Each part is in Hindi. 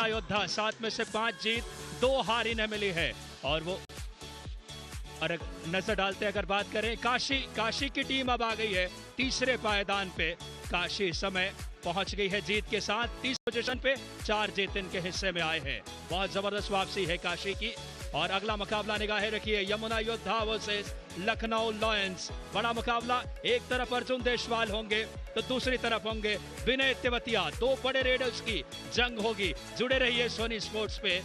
योद्धा 7 में से 5 जीत 2 हार इन्हें मिली है। और वो और नजर डालते अगर बात करें काशी की टीम अब आ गई है तीसरे पायदान पे। काशी समय पहुंच गई है जीत के साथ 30 पोजीशन पे, 4 जीत इनके हिस्से में आए हैं। बहुत जबरदस्त वापसी है काशी की। और अगला मुकाबला निगाहें रखिए यमुना योद्धा वर्सेस लखनऊ लायंस। बड़ा मुकाबला, एक तरफ अर्जुन देशवाल होंगे तो दूसरी तरफ होंगे विनय तेवतिया। 2 बड़े रेडर्स की जंग होगी। जुड़े रहिए सोनी स्पोर्ट्स पे।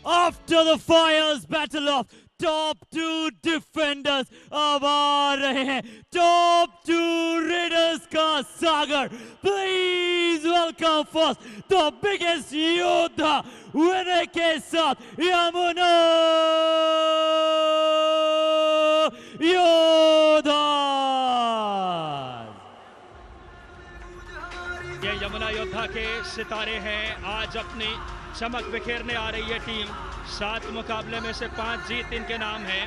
After the fires, battle of top 2 defenders अब आ रहे हैं top 2 raiders का सागर। Please welcome first the biggest योद्धा विनय के साथ यमुना योद्धा। ये यमुना योद्धा के सितारे हैं। आज अपनी चमक बिखेरने आ रही है टीम। 7 मुकाबले में से 5 जीत इनके नाम है।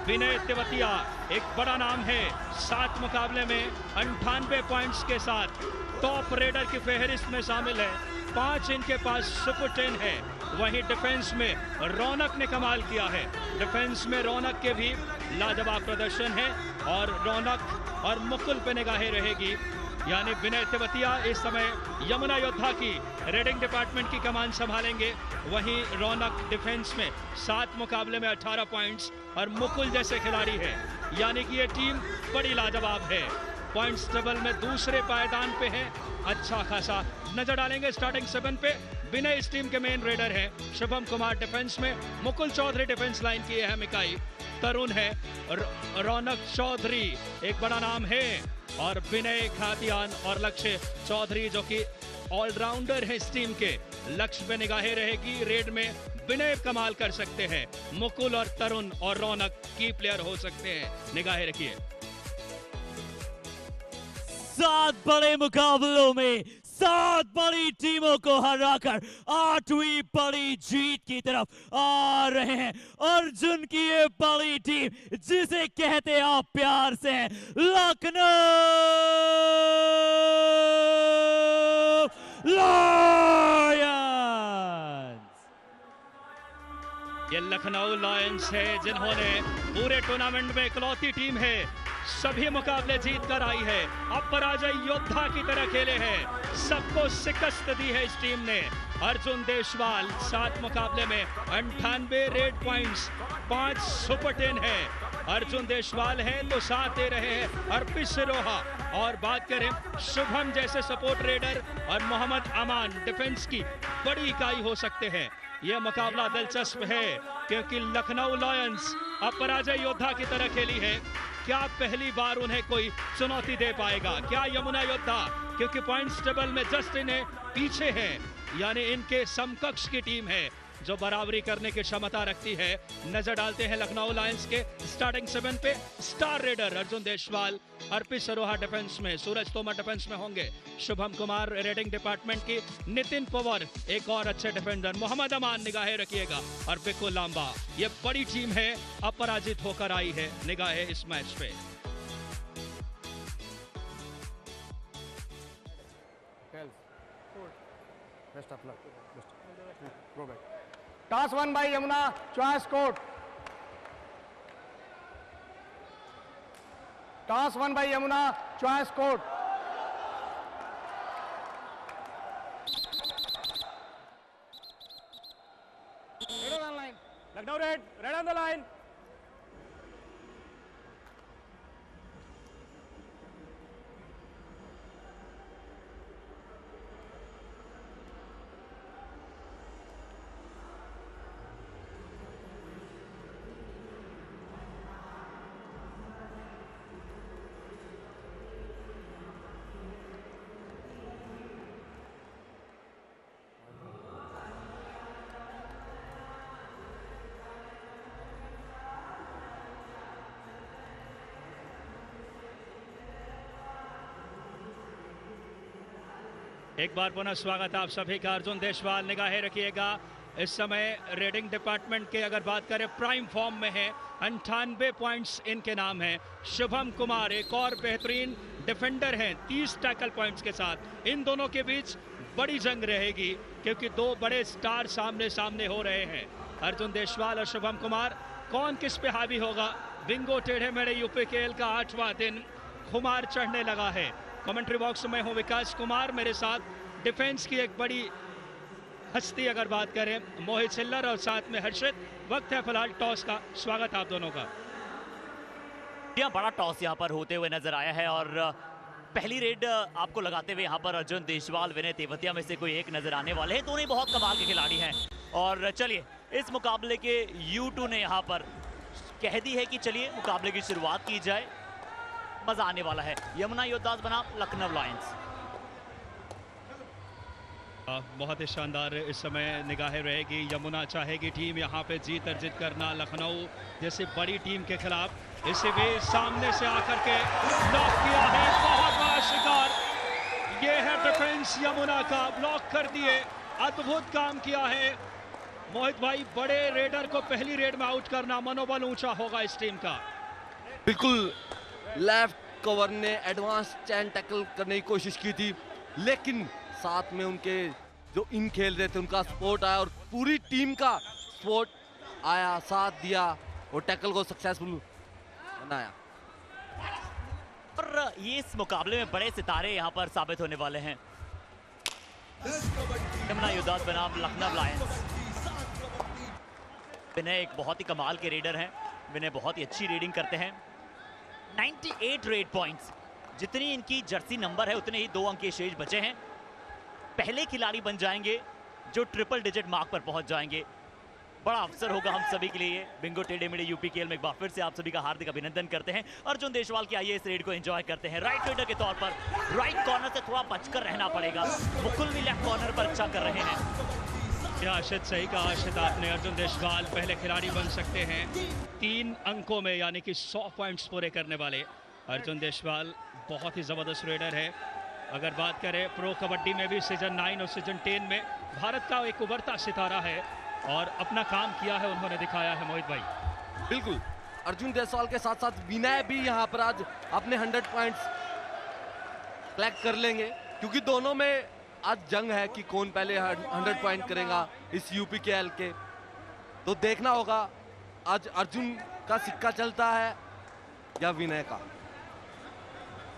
विनय तेवतिया एक बड़ा नाम है। 7 मुकाबले में 98 पॉइंट्स के साथ टॉप रेडर की फहरिस्त में शामिल है। 5 इनके पास सुपर 10 है। वहीं डिफेंस में रौनक ने कमाल किया है। डिफेंस में रौनक के भी लाजवाब प्रदर्शन है। और रौनक और मुकुल पे निगाहें रहेगी। यानी विनय तेवतिया इस समय यमुना योद्धा की रेडिंग डिपार्टमेंट की कमान संभालेंगे। वहीं रौनक डिफेंस में 7 मुकाबले में 18 पॉइंट्स और मुकुल जैसे खिलाड़ी है। यानी कि ये टीम बड़ी लाजवाब है। पॉइंट्स टेबल में दूसरे पायदान पे है। अच्छा खासा नजर डालेंगे स्टार्टिंग 7 पे। विनय इस टीम के मेन रेडर हैं। शुभम कुमार डिफेंस में, मुकुल चौधरी डिफेंस लाइन की अहम इकाई, तरुण है, रौनक चौधरी एक बड़ा नाम है, और विनय खातियान और लक्ष्य चौधरी जो कि ऑलराउंडर है इस टीम के। लक्ष्य पे निगाहें रहेगी। रेड में विनय कमाल कर सकते हैं। मुकुल और तरुण और रौनक की प्लेयर हो सकते हैं। निगाहें रखिए। 7 बड़े मुकाबलों में 7 बड़ी टीमों को हराकर 8वीं बड़ी जीत की तरफ आ रहे हैं अर्जुन की ये बड़ी टीम, जिसे कहते हैं आप प्यार से लखनऊ लायंस। ये लखनऊ लायंस है जिन्होंने पूरे टूर्नामेंट में इकलौती टीम है, सभी मुकाबले जीत कर आई है। अब पराजय योद्धा की तरह खेले हैं। सबको शिकस्त दी है इस टीम ने। अर्जुन देशवाल 7 मुकाबले में 98 रेड पॉइंट्स, 5 सुपर 10 है। अर्जुन देशवाल है तो साथ दे रहे हैं अर्पित सिरोहा। और बात करें शुभम जैसे सपोर्ट रेडर और मोहम्मद अमान डिफेंस की बड़ी इकाई हो सकते हैं। यह मुकाबला दिलचस्प है क्योंकि लखनऊ लायंस अब पराजय योद्धा की तरह खेली है। क्या पहली बार उन्हें कोई चुनौती दे पाएगा? क्या यमुना योद्धा, क्योंकि पॉइंट्स टेबल में जस्ट इन्हें पीछे है, यानी इनके समकक्ष की टीम है जो बराबरी करने की क्षमता रखती है। नजर डालते हैं लखनऊ लायंस के स्टार्टिंग 7 पे। स्टार रेडर अर्जुन देशवाल, अर्पित सरोहा डिफेंस में, सूरज तोमर डिफेंस में होंगे, शुभम कुमार रेडिंग डिपार्टमेंट की, नितिन पवार एक और अच्छे डिफेंडर, मोहम्मद अमान निगाहें रखिएगा, और बिको लांबा। ये बड़ी टीम है, अपराजित होकर आई है। निगाहें इस मैच पे। Toss won by Yamuna, choice court. Toss won by Yamuna, choice court. Red on line. Lucknow red on the line. एक बार पुनः स्वागत आप सभी का। अर्जुन देशवाल निगाहें रखिएगा। इस समय रेडिंग डिपार्टमेंट के अगर बात करें प्राइम फॉर्म में है, 98 पॉइंट्स इनके नाम है। शुभम कुमार एक और बेहतरीन डिफेंडर हैं 30 टैकल पॉइंट्स के साथ। इन दोनों के बीच बड़ी जंग रहेगी क्योंकि दो बड़े स्टार सामने सामने हो रहे हैं। अर्जुन देशवाल और शुभम कुमार, कौन किस पे हावी होगा? बिंगो टेढ़े मेढ़े यूपीकेएल का 8वां दिन खुमार चढ़ने लगा है। कमेंट्री बॉक्स में हूं विकास कुमार, मेरे साथ डिफेंस की एक बड़ी हस्ती अगर बात करें मोहित चिल्लर और साथ में हर्षित। वक्त है फिलहाल टॉस का। स्वागत आप दोनों का। यह बड़ा टॉस यहाँ पर होते हुए नजर आया है और पहली रेड आपको लगाते हुए यहाँ पर अर्जुन देशवाल, विनय तेवतिया में से कोई एक नजर आने वाले हैं। दोनों ही बहुत कमाल के खिलाड़ी हैं और चलिए इस मुकाबले के U2 ने यहाँ पर कह दी है कि चलिए मुकाबले की शुरुआत की जाए, मजा आने वाला है। यमुना योद्धास बनाम लखनऊ लायंस। बहुत ही शानदार इस समय निगाहें रहेगी। यमुना चाहेगी टीम यहाँ पे जीत अर्जित करना। लखनऊ जैसे बड़ी टीम के खिलाफ इसे भी सामने से आकर के ब्लॉक किया है। बहुत बड़ा शिकार ये है डिफेंस यमुना का, ब्लॉक कर दिए। अद्भुत काम किया है मोहित भाई। बड़े रेडर को पहली रेड में आउट करना, मनोबल ऊंचा होगा इस टीम का। बिल्कुल, लेफ्ट कवर ने एडवांस चैन टैकल करने की कोशिश की थी, लेकिन साथ में उनके जो इन खेल रहे थे उनका सपोर्ट आया और पूरी टीम का सपोर्ट आया, साथ दिया और टैकल को सक्सेसफुल बनाया। और ये इस मुकाबले में बड़े सितारे यहाँ पर साबित होने वाले हैं। यमुना योद्धास बनाम लखनऊ लायंस। विनय एक बहुत ही कमाल के रेडर हैं। विनय बहुत ही अच्छी रेडिंग करते हैं। 98 रेड पॉइंट्स, जितनी इनकी जर्सी नंबर है उतने ही 2 अंक के शेष बचे हैं। पहले खिलाड़ी बन जाएंगे जो ट्रिपल डिजिट मार्क पर पहुंच जाएंगे। बड़ा अवसर होगा हम सभी के लिए। बिंगो टेढ़े मेढ़े यूपीकेएल में एक बार फिर से आप सभी का हार्दिक अभिनंदन करते हैं। अर्जुन देशवाल की आइए इस रेड को एंजॉय करते हैं। राइट रेडर के तौर पर राइट कॉर्नर से थोड़ा बचकर रहना पड़ेगा। मुकुल भी लेफ्ट कॉर्नर पर अच्छा कर रहे हैं। आशित सही कहा आशित आपने। अर्जुन देशवाल पहले खिलाड़ी बन सकते हैं 3 अंकों में, यानी कि 100 पॉइंट्स पूरे करने वाले अर्जुन देशवाल बहुत ही जबरदस्त रेडर है। अगर बात करें प्रो कबड्डी में भी सीजन 9 और सीजन 10 में भारत का एक उभरता सितारा है और अपना काम किया है, उन्होंने दिखाया है मोहित भाई। बिल्कुल, अर्जुन देशवाल के साथ साथ विनय भी यहाँ पर आज अपने 100 पॉइंट्स कलेक्ट कर लेंगे, क्योंकि दोनों में आज जंग है कि कौन पहले 100 पॉइंट करेगा इस यूपीकेएल के। तो देखना होगा आज अर्जुन का सिक्का चलता है या विनय का।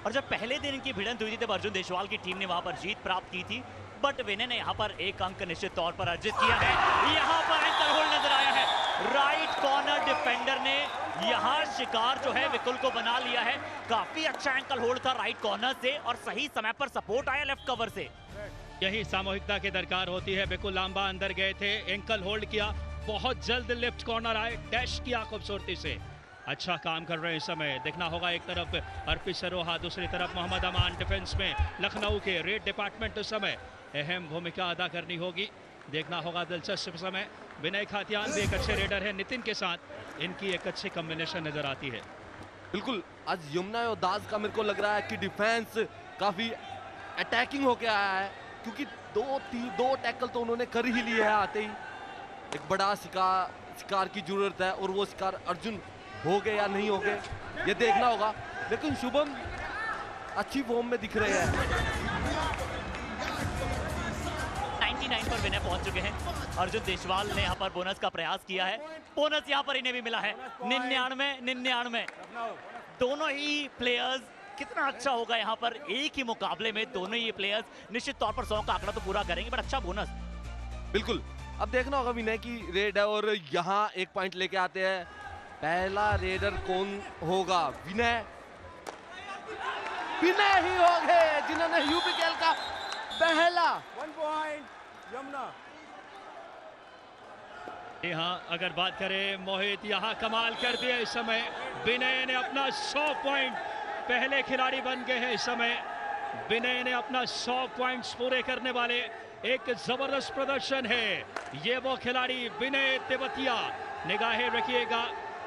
और जब पहले दिन इनकी भिड़ंत हुई थी तब अर्जुन देशवाल की टीम ने वहां पर जीत प्राप्त की थी, बट विनय ने यहां पर 1 अंक निश्चित तौर पर अर्जित किया है। यहां पर एंकल होल्ड नजर आया है। राइट कॉर्नर डिफेंडर ने यहां शिकार जो है विकुल को बना लिया है। काफी अच्छा एंकल होल्ड था राइट कॉर्नर से और सही समय पर सपोर्ट आया लेफ्ट कवर से। यही सामूहिकता की दरकार होती है। बिल्कुल लांबा अंदर गए थे, एंकल होल्ड किया, बहुत जल्द लेफ्ट कॉर्नर आए, डैश किया खूबसूरती से। अच्छा काम कर रहे हैं इस समय। देखना होगा एक तरफ अर्पित सरोहा, दूसरी तरफ मोहम्मद अमान डिफेंस में। लखनऊ के रेड डिपार्टमेंट उस समय अहम भूमिका अदा करनी होगी। देखना होगा दिलचस्प समय। विनय खातियान भी एक अच्छे रेडर है, नितिन के साथ इनकी एक अच्छी कॉम्बिनेशन नजर आती है। बिल्कुल, आज यमुना योद्धास का मेरे को लग रहा है कि डिफेंस काफी अटैकिंग होके आया है, क्योंकि 2 टैकल तो उन्होंने कर ही लिए है आते ही। एक बड़ा शिकार की जरूरत है और वो शिकार अर्जुन हो गए या नहीं हो गए ये देखना होगा, लेकिन शुभम अच्छी फॉर्म में दिख रहे हैं। 99 पर विनय पहुंच चुके हैं। अर्जुन देशवाल ने यहाँ पर बोनस का प्रयास किया है। बोनस यहाँ पर इन्हें भी मिला है 99। दोनों ही प्लेयर्स, कितना अच्छा होगा यहाँ पर एक ही मुकाबले में दोनों ही प्लेयर्स निश्चित तौर पर 100 का आंकड़ा तो पूरा करेंगे, बट अच्छा बोनस। बिल्कुल, अब देखना होगा विनय की रेड है और यहाँ 1 पॉइंट लेके आते हैं। पहला रेडर कौन होगा? विनय ही होंगे जिन्होंने यूपीकेएल का पहला 1 पॉइंट यमुना। यहाँ अगर बात करें मोहित, यहाँ कमाल कर दिया इस समय। विनय ने अपना 100 पॉइंट, पहले खिलाड़ी बन गए हैं इस समय। विनय ने अपना 100 पॉइंट्स पूरे करने वाले, एक जबरदस्त प्रदर्शन है। ये वो खिलाड़ी विनय तेवतिया, निगाहें रखिएगा,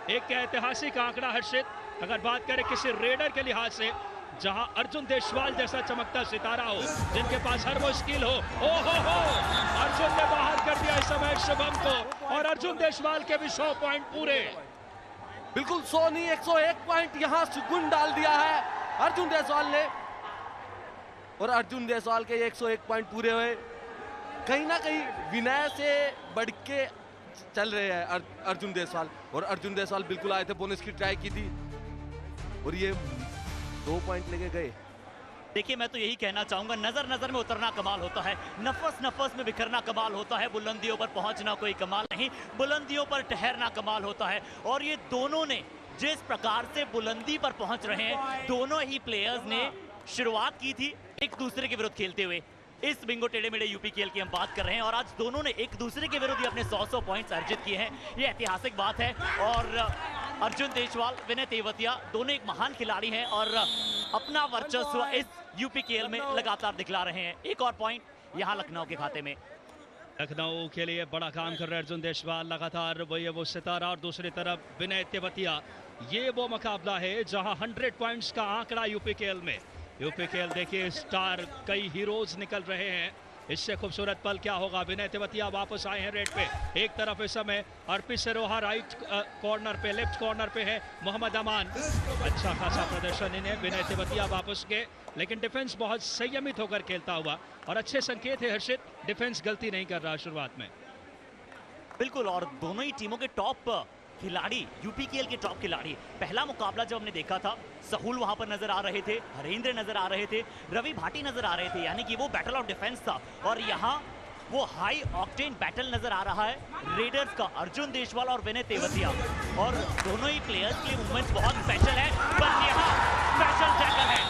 एक ऐतिहासिक आंकड़ा हर्षित। अगर बात करें किसी रेडर के लिहाज से, जहां अर्जुन देशवाल जैसा चमकता सितारा हो, जिनके पास हर वो स्किल हो, अर्जुन ने बाहर कर दिया इस समय शुभम को, और अर्जुन देशवाल के भी 100 पॉइंट पूरे। बिल्कुल 100 नहीं 101 पॉइंट यहाँ सुकून डाल दिया है अर्जुन देसवाल ने, और अर्जुन देसवाल के 101 पॉइंट पूरे हुए। कहीं ना कहीं विनय से बढ़ के चल रहे हैं अर्जुन देसवाल, और अर्जुन देसवाल बिल्कुल आए थे, बोनस की ट्राई की थी और ये 2 पॉइंट लेके गए। देखिए, मैं तो यही कहना चाहूंगा, नजर नजर में उतरना कमाल होता है, नफस नफस में बिखरना कमाल होता है, बुलंदियों पर पहुंचना कोई कमाल नहीं, बुलंदियों पर ठहरना कमाल होता है। और ये दोनों ने जिस प्रकार से बुलंदी पर पहुंच रहे हैं, दोनों ही प्लेयर्स ने शुरुआत की थी एक दूसरे के विरुद्ध खेलते हुए। इस बिंगो टेढ़े मेढ़े यूपी खेल की हम बात कर रहे हैं, और आज दोनों ने एक दूसरे के विरुद्ध अपने 100 पॉइंट्स अर्जित किए हैं। ये ऐतिहासिक बात है। और अर्जुन देसवाल, विनय तेवतिया दोनों एक महान खिलाड़ी हैं और अपना वर्चस्व इस यूपी खेल में लगातार दिखला रहे हैं। एक और पॉइंट यहाँ लखनऊ के खाते में। लखनऊ के लिए बड़ा काम कर रहे हैं अर्जुन देसवाल, लगातार वो सितारा, और दूसरी तरफ विनय तेवतिया। ये वो मुकाबला है जहां 100 पॉइंट्स का आंकड़ा यूपी खेल में। यूपी खेल देखिए, स्टार कई हीरोज निकल रहे हैं। इससे खूबसूरत पल क्या होगा। विनय तेवतिया वापस आए हैं रेड पे। एक तरफ इस समय अर्पित सरोहा राइट कॉर्नर पे, लेफ्ट कॉर्नर पे है मोहम्मद अमान। अच्छा खासा प्रदर्शन इन्हें। विनय तेवतिया वापस गए, लेकिन डिफेंस बहुत संयमित होकर खेलता हुआ, और अच्छे संकेत है हर्षित, डिफेंस गलती नहीं कर रहा शुरुआत में। बिल्कुल, और दोनों ही टीमों के टॉप खिलाड़ी, यूपी खेल के टॉप खिलाड़ी। पहला मुकाबला जब हमने देखा था, सहूल वहां पर नजर आ रहे थे, हरेंद्र नजर आ रहे थे, रवि भाटी नजर आ रहे थे, यानी कि वो बैटल ऑफ डिफेंस था। और यहाँ वो हाई ऑक्टेन बैटल नजर आ रहा है रेडर्स का, अर्जुन देसवाल और विनय तेवतिया। और दोनों ही प्लेयर्स के लिए मूवमेंट्स बहुत स्पेशल है, पर यहाँ स्पेशल टैकल है,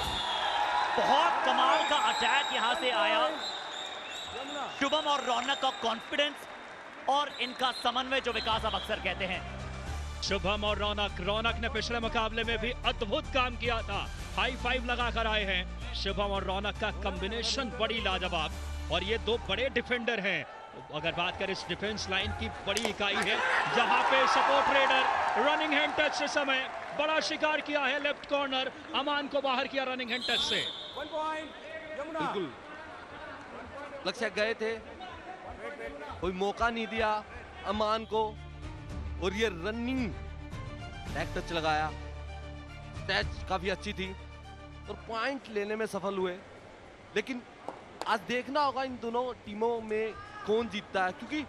बहुत कमाल का अटैक यहाँ से आया। शुभम और रौनक का कॉन्फिडेंस और इनका समन्वय, जो विकास अब अक्सर कहते हैं। शुभम और रौनक ने पिछले मुकाबले में भी अद्भुत काम किया था, हाई फाइव लगाकर आए हैं। शुभम और रौनक का कॉम्बिनेशन बड़ी लाजवाब, और ये दो बड़े डिफेंडर हैं। अगर बात करें इस डिफेंस लाइन की, बड़ी इकाई है जहां पे support raider running hand touch से समय बड़ा शिकार किया है। लेफ्ट कॉर्नर अमान को बाहर किया रनिंग हैंड टच से। बिल्कुल लक्ष्य गए थे, कोई मौका नहीं दिया अमान को, और ये रनिंग टैग टच लगाया, टच काफी अच्छी थी और पॉइंट लेने में सफल हुए। लेकिन आज देखना होगा इन दोनों टीमों में कौन जीतता है, क्योंकि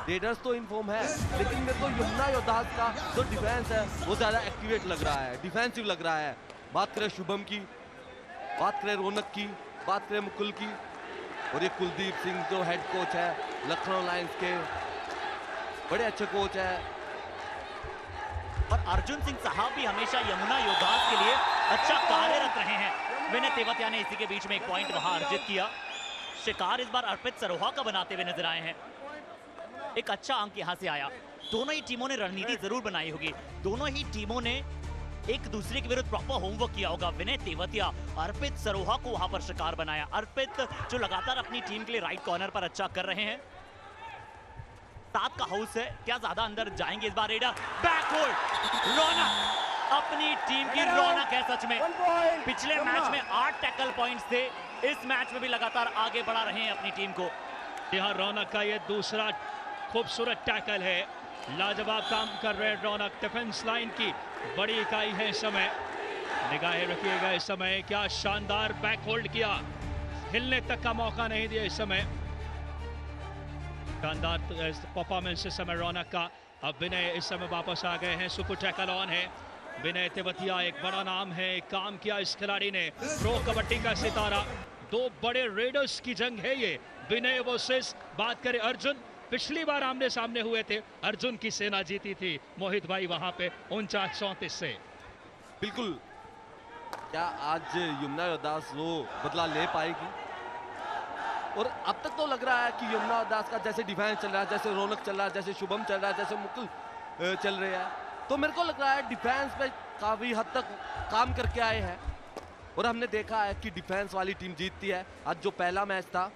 रेडर्स तो इन फॉर्म है, लेकिन मेरे को यमुना योद्धास का जो डिफेंस है वो ज्यादा एक्टिवेट लग रहा है, डिफेंसिव लग रहा है। बात करें शुभम की, बात करें रौनक की, बात करें मुकुल की, और ये कुलदीप सिंह जो हेड कोच है लखनऊ लायंस के, बड़े अच्छे कोच है। और अर्जुन सिंह साहब भी हमेशा यमुना योद्धास के लिए अच्छा कार्यरत रहे हैं। विनय तेवतिया ने इसी के बीच में एक पॉइंट वहां अर्जित किया। शिकार इस बार अर्पित सरोहा का बनाते हुए नजर आए हैं। एक अच्छा अंक यहां से आया। दोनों ही टीमों ने रणनीति जरूर बनाई होगी, दोनों ही टीमों ने एक दूसरे के विरुद्ध प्रॉपर होमवर्क किया होगा। विनय तेवतिया अर्पित सरोहा को वहां पर शिकार बनाया। अर्पित जो लगातार अपनी टीम के लिए राइट कॉर्नर पर अच्छा कर रहे हैं। 7 का हाउस है, क्या ज्यादा अंदर जाएंगे इस बार रेडर? बैकहोल्ड, रौनक अपनी टीम की रौनक है सच में। पिछले मैच में 8 टैकल पॉइंट्स थे, इस मैच में भी लगातार आगे बढ़ा रहे हैं अपनी टीम को। यहाँ रौनक का ये दूसरा खूबसूरत टैकल है, लाजवाब काम कर रहे हैं रौनक। डिफेंस लाइन की बड़ी इकाई है इस समय, निगाहें रखिएगा इस समय, क्या शानदार बैक होल्ड किया, हिलने तक का मौका नहीं दिया इस समय। शानदार परफॉर्मेंस इस समय रौनक का। अब विनय इस समय वापस आ गए हैं, सुपर टैकल ऑन है। विनय तेवतिया एक बड़ा नाम है, काम किया इस खिलाड़ी ने, प्रो कबड्डी का सितारा। 2 बड़े रेडर्स की जंग है ये, विनय वर्सेस बात करें अर्जुन। पिछली बार आमने सामने हुए थे, अर्जुन की सेना जीती थी मोहित भाई वहां पे 49-34 से। बिल्कुल, क्या आज यमुना योद्धास वो बदला ले पाएगी? और अब तक तो लग रहा है कि यमुना योद्धास का जैसे डिफेंस चल रहा है, जैसे रौनक चल रहा है, जैसे शुभम चल रहा है, जैसे मुकुल चल रहे हैं, तो मेरे को लग रहा है डिफेंस पे काफी हद तक काम करके आए हैं। और हमने देखा है कि डिफेंस वाली टीम जीतती है। आज जो पहला मैच था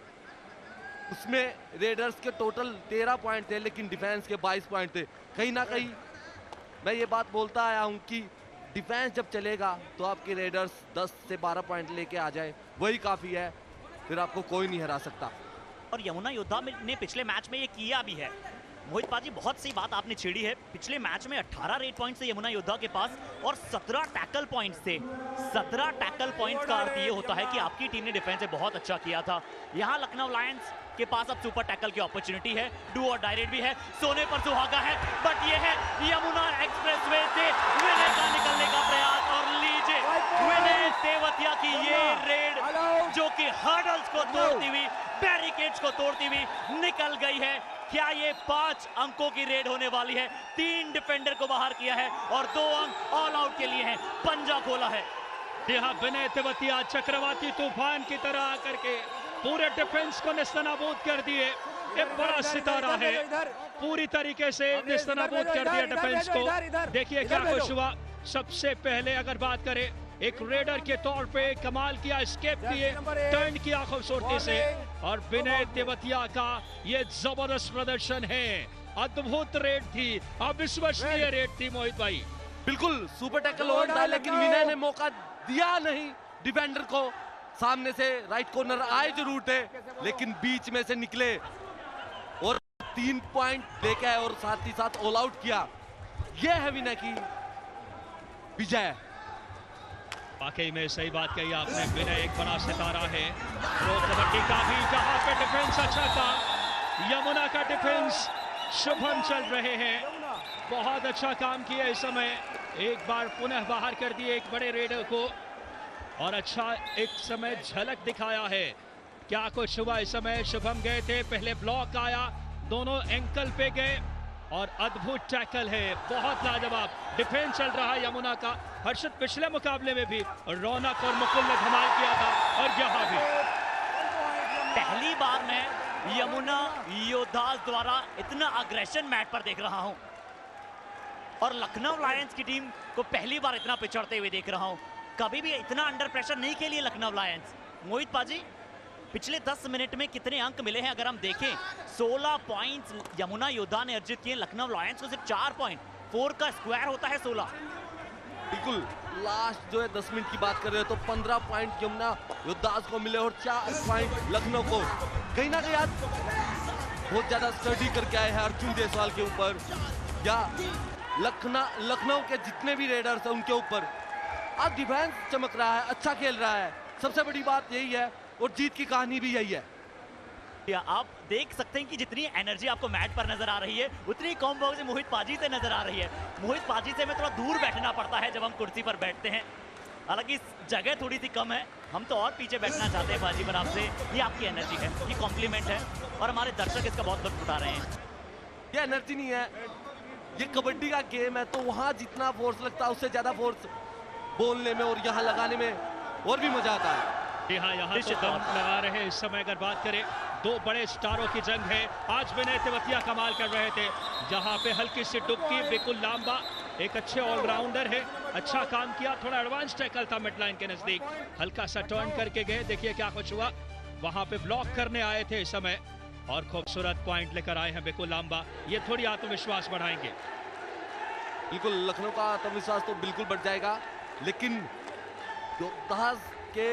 उसमें रेडर्स के टोटल 13 पॉइंट थे, लेकिन डिफेंस के 22 पॉइंट थे। कहीं ना कहीं मैं ये बात बोलता आया हूँ कि डिफेंस जब चलेगा तो आपके रेडर्स 10 से 12 पॉइंट लेके आ जाए, वही काफ़ी है, फिर आपको कोई नहीं हरा सकता। और यमुना योद्धा ने पिछले मैच में ये किया भी है। मोहित पाजी, बहुत सही बात आपने छेड़ी है। पिछले मैच में 18 रेड पॉइंट्स थे यमुना योद्धा के पास और 17 टैकल पॉइंट्स थे। 17 टैकल पॉइंट्स का अर्थ ये होता है कि आपकी टीम ने डिफेंस बहुत अच्छा किया था। यहाँ लखनऊ लायंस के पास अब सुपर टैकल की अपॉर्चुनिटी है, डू और डायरेक्ट भी है, सोने पर सुहागा है, बट ये है यमुना एक्सप्रेसवे से विनय का निकलने का प्रयास और लीजिए विनय तेवतिया की ये रेड जो कि हर्डल्स को तोड़ती हुई, बैरिकेड्स को तोड़ती हुई निकल गई है। क्या ये 5 अंकों की रेड होने वाली है? 3 डिफेंडर को बाहर किया है और 2 अंक ऑल आउट के लिए हैं। पंजा खोला है। यहाँ विनय तेवतिया चक्रवाती तूफान की तरह आकर के पूरे डिफेंस को नेस्तनाबूद कर दिए। एक बड़ा सितारा है, पूरी तरीके से नेस्तनाबूद कर दिया डिफेंस को। देखिए क्या कुछ हुआ। सबसे पहले अगर बात करें, एक रेडर के तौर पे कमाल किया, एस्केप किए, टर्न किया खूबसूरती से, और विनय तेवतिया का ये जबरदस्त प्रदर्शन है। अद्भुत रेड थी, अविश्वसनीय रेड थी मोहित भाई। बिल्कुल सुपर टैकल हो रहा है, लेकिन विनय ने मौका दिया नहीं डिफेंडर को। सामने से राइट कॉर्नर आए जरूर थे, लेकिन बीच में से निकले और 3 पॉइंट लेके आए और साथ ही साथ ऑल आउट किया। यह है विनय की विजय। वाकई में सही बात कही आपने, विनय एक बड़ा सितारा है। प्रो कबड्डी का भी जहां पे डिफेंस अच्छा था, यमुना का डिफेंस शुभम चल रहे हैं, बहुत अच्छा काम किया इस समय। एक बार पुनः बाहर कर दिए एक बड़े रेडर को और अच्छा एक समय झलक दिखाया है। क्या कुछ हुआ इस समय। शुभम गए थे, पहले ब्लॉक आया, दोनों एंकल पे गए और अद्भुत टैकल है, बहुत लाजवाब डिफेंस चल रहा है यमुना का। हर्षित पिछले मुकाबले में भी रौनक और मुकुल ने धमाल किया था और यहाँ भी पहली बार मैं यमुना योद्धास द्वारा इतना अग्रेशन मैच पर देख रहा हूं और लखनऊ लायंस की टीम को पहली बार इतना पिछड़ते हुए देख रहा हूं। कभी भी इतना अंडर प्रेशर नहीं खेली लखनऊ लायंस। मोहित पाजी, पिछले 10 मिनट में कितने अंक मिले हैं अगर हम देखें, 16 पॉइंट्स यमुना योद्धा ने अर्जित किए, लखनऊ लायंस को सिर्फ 4 पॉइंट। 4 का स्क्वायर होता है 16। बिल्कुल लास्ट जो है 10 मिनट की बात कर रहे हो तो 15 पॉइंट यमुना योद्धास को मिले और 4 पॉइंट लखनऊ को। कहीं ना कहीं आज बहुत ज्यादा स्टडी करके आए हैं अर्जुन देसवाल के ऊपर या लखनऊ के जितने भी रेडर्स हैं उनके ऊपर। आज डिफेंस चमक रहा है, अच्छा खेल रहा है, सबसे बड़ी बात यही है और जीत की कहानी भी यही है। या आप देख सकते हैं कि जितनी एनर्जी आपको मैट पर नजर आ रही है उतनी कम बॉक्स मोहित पाजी से नजर आ रही है। मोहित पाजी से हमें थोड़ा दूर बैठना पड़ता है जब हम कुर्सी पर बैठते हैं, हालांकि जगह थोड़ी सी कम है, हम तो और पीछे बैठना चाहते हैं पाजी पर आपसे। ये आपकी एनर्जी है, ये कॉम्प्लीमेंट है और हमारे दर्शक इसका बहुत लुत्फ उठा रहे हैं। ये एनर्जी नहीं है, ये कबड्डी का गेम है, तो वहां जितना फोर्स लगता है उससे ज्यादा फोर्स बोलने में और यहाँ लगाने में और भी मजा आता है। यहाँ तो दम लगा रहे हैं इस समय। अगर बात करें, 2 बड़े स्टारों की जंग है। आज विनय तेवतिया कमाल कर रहे थे, जहां पे हल्की सी डुबकी। बिल्कुल लांबा एक अच्छे ऑलराउंडर है, अच्छा काम किया। थोड़ा एडवांस टैकल था मिडलाइन के नजदीक, हल्का सा टर्न करके गए। देखिए क्या कुछ हुआ, वहां पे ब्लॉक करने आए थे इस समय और खूबसूरत पॉइंट लेकर आए हैं बिल्कुल लांबा। ये थोड़ी आत्मविश्वास बढ़ाएंगे। बिल्कुल लखनऊ का आत्मविश्वास तो बिल्कुल बढ़ जाएगा, लेकिन योद्धास के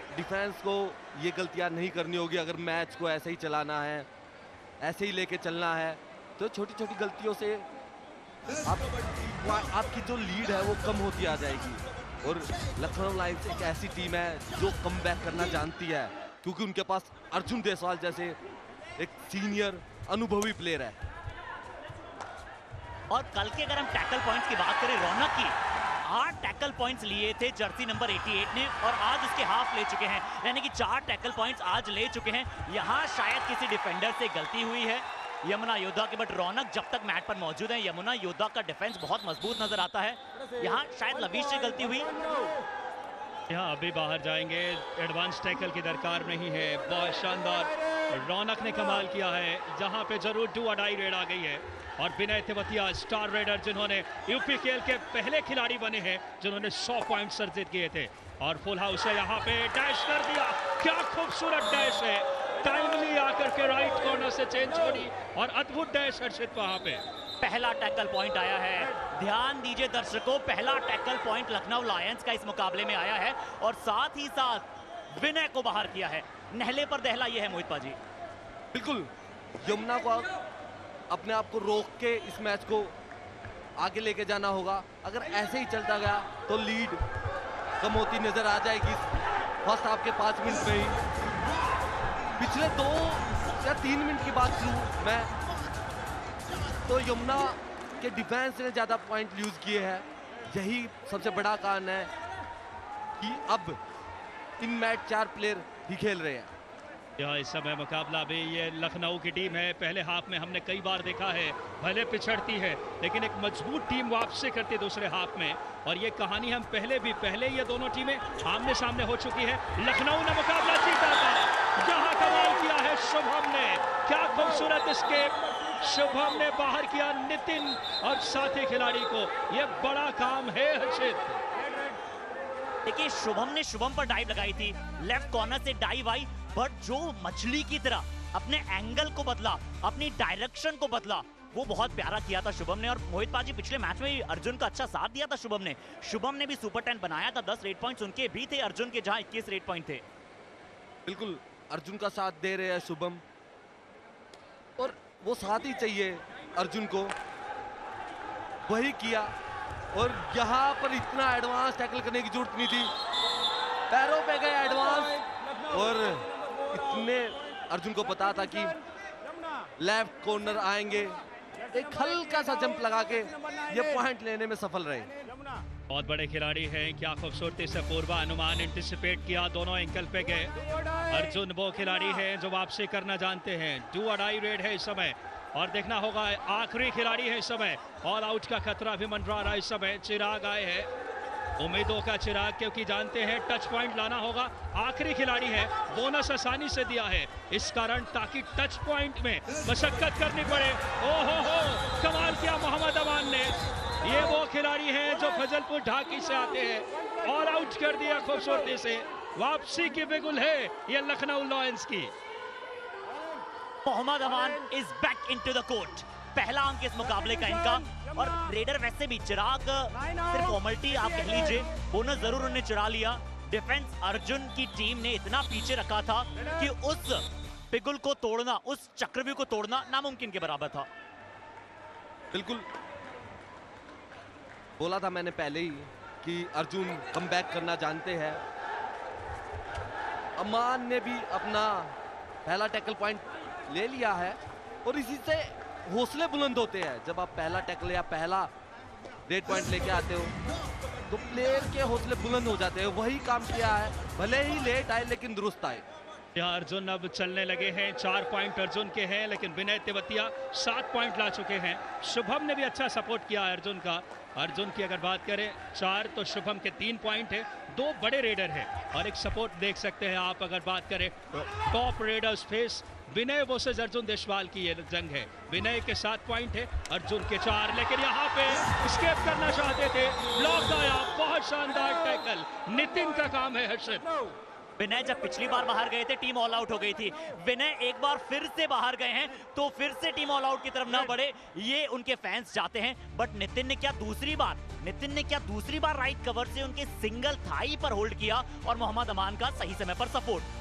डिफेंस को ये गलतियां नहीं करनी होगी। अगर मैच को ऐसे ही चलाना है, ऐसे ही लेके चलना है, तो छोटी छोटी गलतियों से आपकी जो लीड है वो कम होती आ जाएगी। और लखनऊ लायंस एक ऐसी टीम है जो कम बैक करना जानती है, क्योंकि उनके पास अर्जुन देसवाल जैसे एक सीनियर अनुभवी प्लेयर है। और कल के अगर हम टैकल पॉइंट्स की बात करें, रौनक की 8 टैकल पॉइंट्स लिए थे जर्सी नंबर 88 ने और आज उसके हाफ ले चुके हैं, यानी कि 4 टैकल पॉइंट्स आज ले चुके हैं। यहाँ शायद किसी डिफेंडर से गलती हुई है यमुना योद्धा के, बट रौनक जब तक मैट पर मौजूद है, यमुना योद्धा का डिफेंस बहुत मजबूत नजर आता है। यहाँ शायद लवीश से गलती हुई। यहाँ अभी बाहर जाएंगे, एडवांस टैकल की दरकार नहीं है। बहुत शानदार रौनक ने कमाल किया है, जहां पे जरूर डू और डाई रेड आ गई है। और विनय तेवतिया स्टार रेडर जिन्होंने यूपीकेएल के पहले खिलाड़ी बने हैं जिन्होंने 100 पॉइंट्स अर्जित किए थे। और फुल हाउस है, यहाँ पे डैश कर दिया, क्या खूबसूरत डैश है, टाइमली आकर के राइट कॉर्नर से चेंज छोड़ी और अद्भुत डैश हर्षित वहां पे। पहला टैकल पॉइंट आया है, ध्यान दीजिए दर्शकों, पहला टैकल पॉइंट लखनऊ लायंस का इस मुकाबले में आया है और साथ ही साथ विनय को बाहर किया है। नहले पर दहला ये है मोहित पाजी। बिल्कुल यमुना को अपने आप को रोक के इस मैच को आगे लेके जाना होगा। अगर ऐसे ही चलता गया तो लीड कम होती नजर आ जाएगी फर्स्ट हाफ के 5 मिनट में ही। पिछले 2 या 3 मिनट की बात करूं मैं तो यमुना के डिफेंस ने ज्यादा पॉइंट यूज किए हैं। यही सबसे बड़ा कारण है कि अब इन मैच 4 प्लेयर ही खेल रहे हैं। यह इस समय मुकाबला भी ये लखनऊ की टीम है। पहले हाफ में हमने कई बार देखा है भले पिछड़ती है लेकिन एक मजबूत टीम वापसी करती है दूसरे हाफ में, और ये कहानी हम पहले ये दोनों टीमें आमने सामने हो चुकी है। लखनऊ ने मुकाबला जीता था, यहाँ कमाल किया है शुभम ने, क्या खूबसूरत एस्केप। शुभम ने बाहर किया नितिन और साथी खिलाड़ी को, ये बड़ा काम है हर्षित। देखिए शुभम पर डाइव लगाई थी, लेफ्ट कॉर्नर से डाइव आई, बट जो मछली की तरह अपने एंगल को बदला, अपनी डायरेक्शन को बदला, वो बहुत प्यारा किया था शुभम ने। और मोहित पाजी पिछले मैच में अर्जुन का अच्छा साथ दिया था शुभम ने भी सुपर 10 बनाया था। 10 रेड पॉइंट्स उनके भी थे अर्जुन के, जहां 21 रेड पॉइंट थे। बिल्कुल अर्जुन का साथ दे रहे हैं शुभम, और वो साथ ही चाहिए अर्जुन को, वही किया। और यहाँ पर इतना एडवांस टैकल करने की जरूरत नहीं थी, पैरों पे गए एडवांस, और इतने अर्जुन को पता था कि लेफ्ट कॉर्नर आएंगे, एक हल्का सा जंप लगा के ये पॉइंट लेने में सफल रहे। बहुत बड़े खिलाड़ी हैं, क्या खूबसूरती से पूर्वानुमान एंटिसिपेट किया, दोनों एंकल पे गए। अर्जुन वो खिलाड़ी है जो वापसी करना जानते हैं, डू और डाई रेड है इस समय, और देखना होगा आखिरी खिलाड़ी है इस समय। ऑल आउट का खतरा भी मंडरा रहा है इस समय। चिराग आए हैं, उम्मीदों का चिराग, क्योंकि जानते हैं टच पॉइंट लाना होगा। आखिरी खिलाड़ी है, बोनस आसानी से दिया है इस कारण ताकि टच पॉइंट में मशक्कत करनी पड़े। ओहो कमाल किया मोहम्मद अमान ने, ये वो खिलाड़ी हैं जो फजलपुर ढाकी से आते हैं, ऑल आउट कर दिया खूबसूरती से। वापसी की बिगुल है ये लखनऊ लॉयंस की। Mohammad Aman is back into the court, पहला अंक इस मुकाबले का इनका। और रेडर वैसे भी चिराग सिर्फ फॉर्मेलिटी आप कह लीजिए, बोनस जरूर उन्होंने चुरा लिया। डिफेंस अर्जुन की टीम ने इतना पीछे रखा था कि उस पिगुल को तोड़ना, उस चक्रव्यूह को तोड़ना नामुमकिन के बराबर था। बिल्कुल बोला था मैंने पहले ही कि अर्जुन कमबैक करना जानते हैं। अमान ने भी अपना पहला टैकल पॉइंट ले लिया है, और इसी से हौसले बुलंद होते हैं। जब आप पहला टैकल या पहला रेड पॉइंट लेके आते हो तो प्लेयर के हौसले बुलंद हो जाते हैं। वही काम किया है, भले ही लेट आए लेकिन दुरुस्त आए। यहाँ अर्जुन अब चलने लगे हैं, 4 पॉइंट अर्जुन के हैं, लेकिन विनय तेवतिया 7 पॉइंट ला चुके हैं। शुभम ने भी अच्छा सपोर्ट किया है अर्जुन का। अर्जुन की अगर बात करें 4 तो शुभम के 3 पॉइंट है, 2 बड़े रेडर हैं, और एक सपोर्ट देख सकते हैं आप। अगर बात करें तो टॉप रेडर्स फेस विनय वर्सेस अर्जुन देशवाल की ये जंग है। विनय के 7 पॉइंट है, अर्जुन के 4, लेकिन यहाँ पे स्केप करना चाहते थे, ब्लॉक आया। बहुत शानदार टैकल नितिन का काम है हर्षित। विनय जब पिछली बार बाहर गए थे टीम ऑल आउट हो गई थी, विनय एक बार फिर से बाहर गए हैं तो फिर से टीम ऑल आउट की तरफ ना बढ़े, ये उनके फैंस चाहते हैं। बट नितिन ने क्या दूसरी बार राइट कवर से उनके सिंगल थाई पर होल्ड किया, और मोहम्मद अमान का सही समय पर सपोर्ट।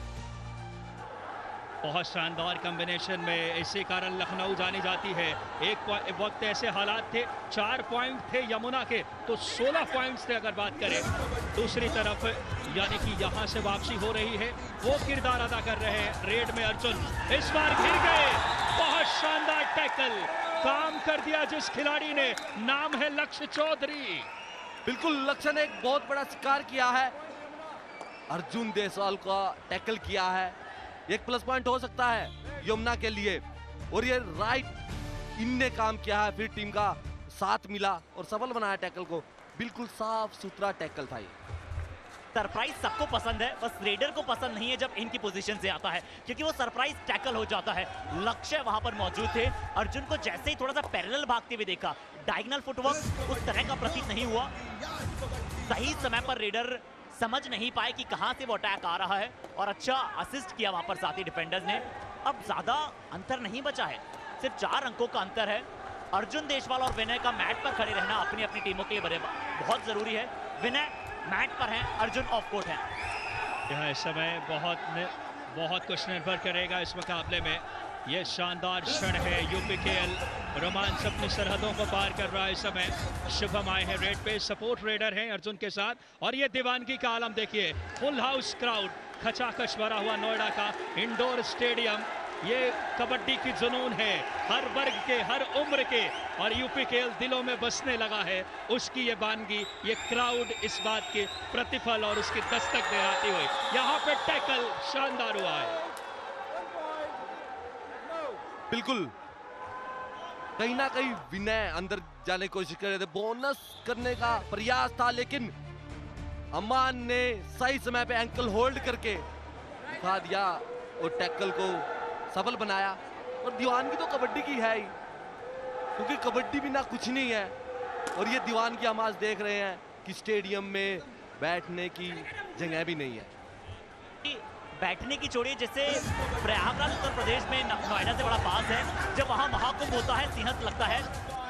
बहुत शानदार कॉम्बिनेशन में, इसी कारण लखनऊ जानी जाती है। एक वक्त ऐसे हालात थे 4 पॉइंट थे यमुना के तो 16 पॉइंट्स थे अगर बात करें। दूसरी तरफ यानी कि यहाँ से वापसी हो रही है, वो किरदार अदा कर रहे हैं रेड में अर्जुन। इस बार गिर गए, बहुत शानदार टैकल काम कर दिया जिस खिलाड़ी ने, नाम है लक्ष्य चौधरी। बिल्कुल लक्ष्य ने एक बहुत बड़ा शिकार किया है, अर्जुन देशवाल का टैकल किया है। एक प्लस पॉइंट हो सकता है यमुना के लिए, और ये राइट इनने काम किया है, फिर टीम का साथ मिला और सफल बनाया टैकल को। बिल्कुल साफ सुथरा टैकल था ये। सरप्राइज सबको पसंद है, बस रेडर को पसंद नहीं है जब इनकी पोजीशन से आता है, क्योंकि वो सरप्राइज टैकल हो जाता है। लक्ष्य वहां पर मौजूद थे, अर्जुन को जैसे ही थोड़ा सा पैरेलल भागते हुए देखा, डायगोनल फुटवर्क उस तरह का प्रतीत नहीं हुआ। सही समय पर रेडर समझ नहीं पाए कि कहां से वो अटैक आ रहा है, और अच्छा असिस्ट किया वहां पर साथी डिफेंडर्स ने। अब ज्यादा अंतर नहीं बचा है, सिर्फ 4 अंकों का अंतर है। अर्जुन देशवाल और विनय का मैट पर खड़े रहना अपनी अपनी टीमों के लिए बहुत जरूरी है। विनय मैट पर हैं, अर्जुन ऑफ कोर्ट हैं। यह इस समय बहुत कुछ निर्भर करेगा इस मुकाबले में। ये शानदार क्षण है। यूपीकेएल रोमांच अपनी सरहदों को पार कर रहा है इस समय। शुभम आए हैं रेड पे, सपोर्ट रेडर हैं अर्जुन के साथ, और ये दीवानगी का आलम देखिए। फुल हाउस क्राउड, खचाखच भरा हुआ नोएडा का इंडोर स्टेडियम। ये कबड्डी की जुनून है, हर वर्ग के, हर उम्र के, और यूपीकेएल दिलों में बसने लगा है। उसकी ये बानगी, ये क्राउड इस बात के प्रतिफल और उसकी दस्तक दिखाती हुई। यहाँ पे टैकल शानदार हुआ है। बिल्कुल, कहीं ना कहीं विनय अंदर जाने की कोशिश कर रहे थे, बोनस करने का प्रयास था, लेकिन अमान ने सही समय पे एंकल होल्ड करके दिखा दिया और टैकल को सफल बनाया। और दीवानगी तो कबड्डी की है ही, क्योंकि कबड्डी बिना कुछ नहीं है। और ये दीवानगी हम आज देख रहे हैं कि स्टेडियम में बैठने की जगह भी नहीं है। बैठने की छोड़िए, जैसे प्रयागराज उत्तर प्रदेश में नोएडा से बड़ा पास है, जब वहां महाकुंभ होता है सिंहस्थ लगता है,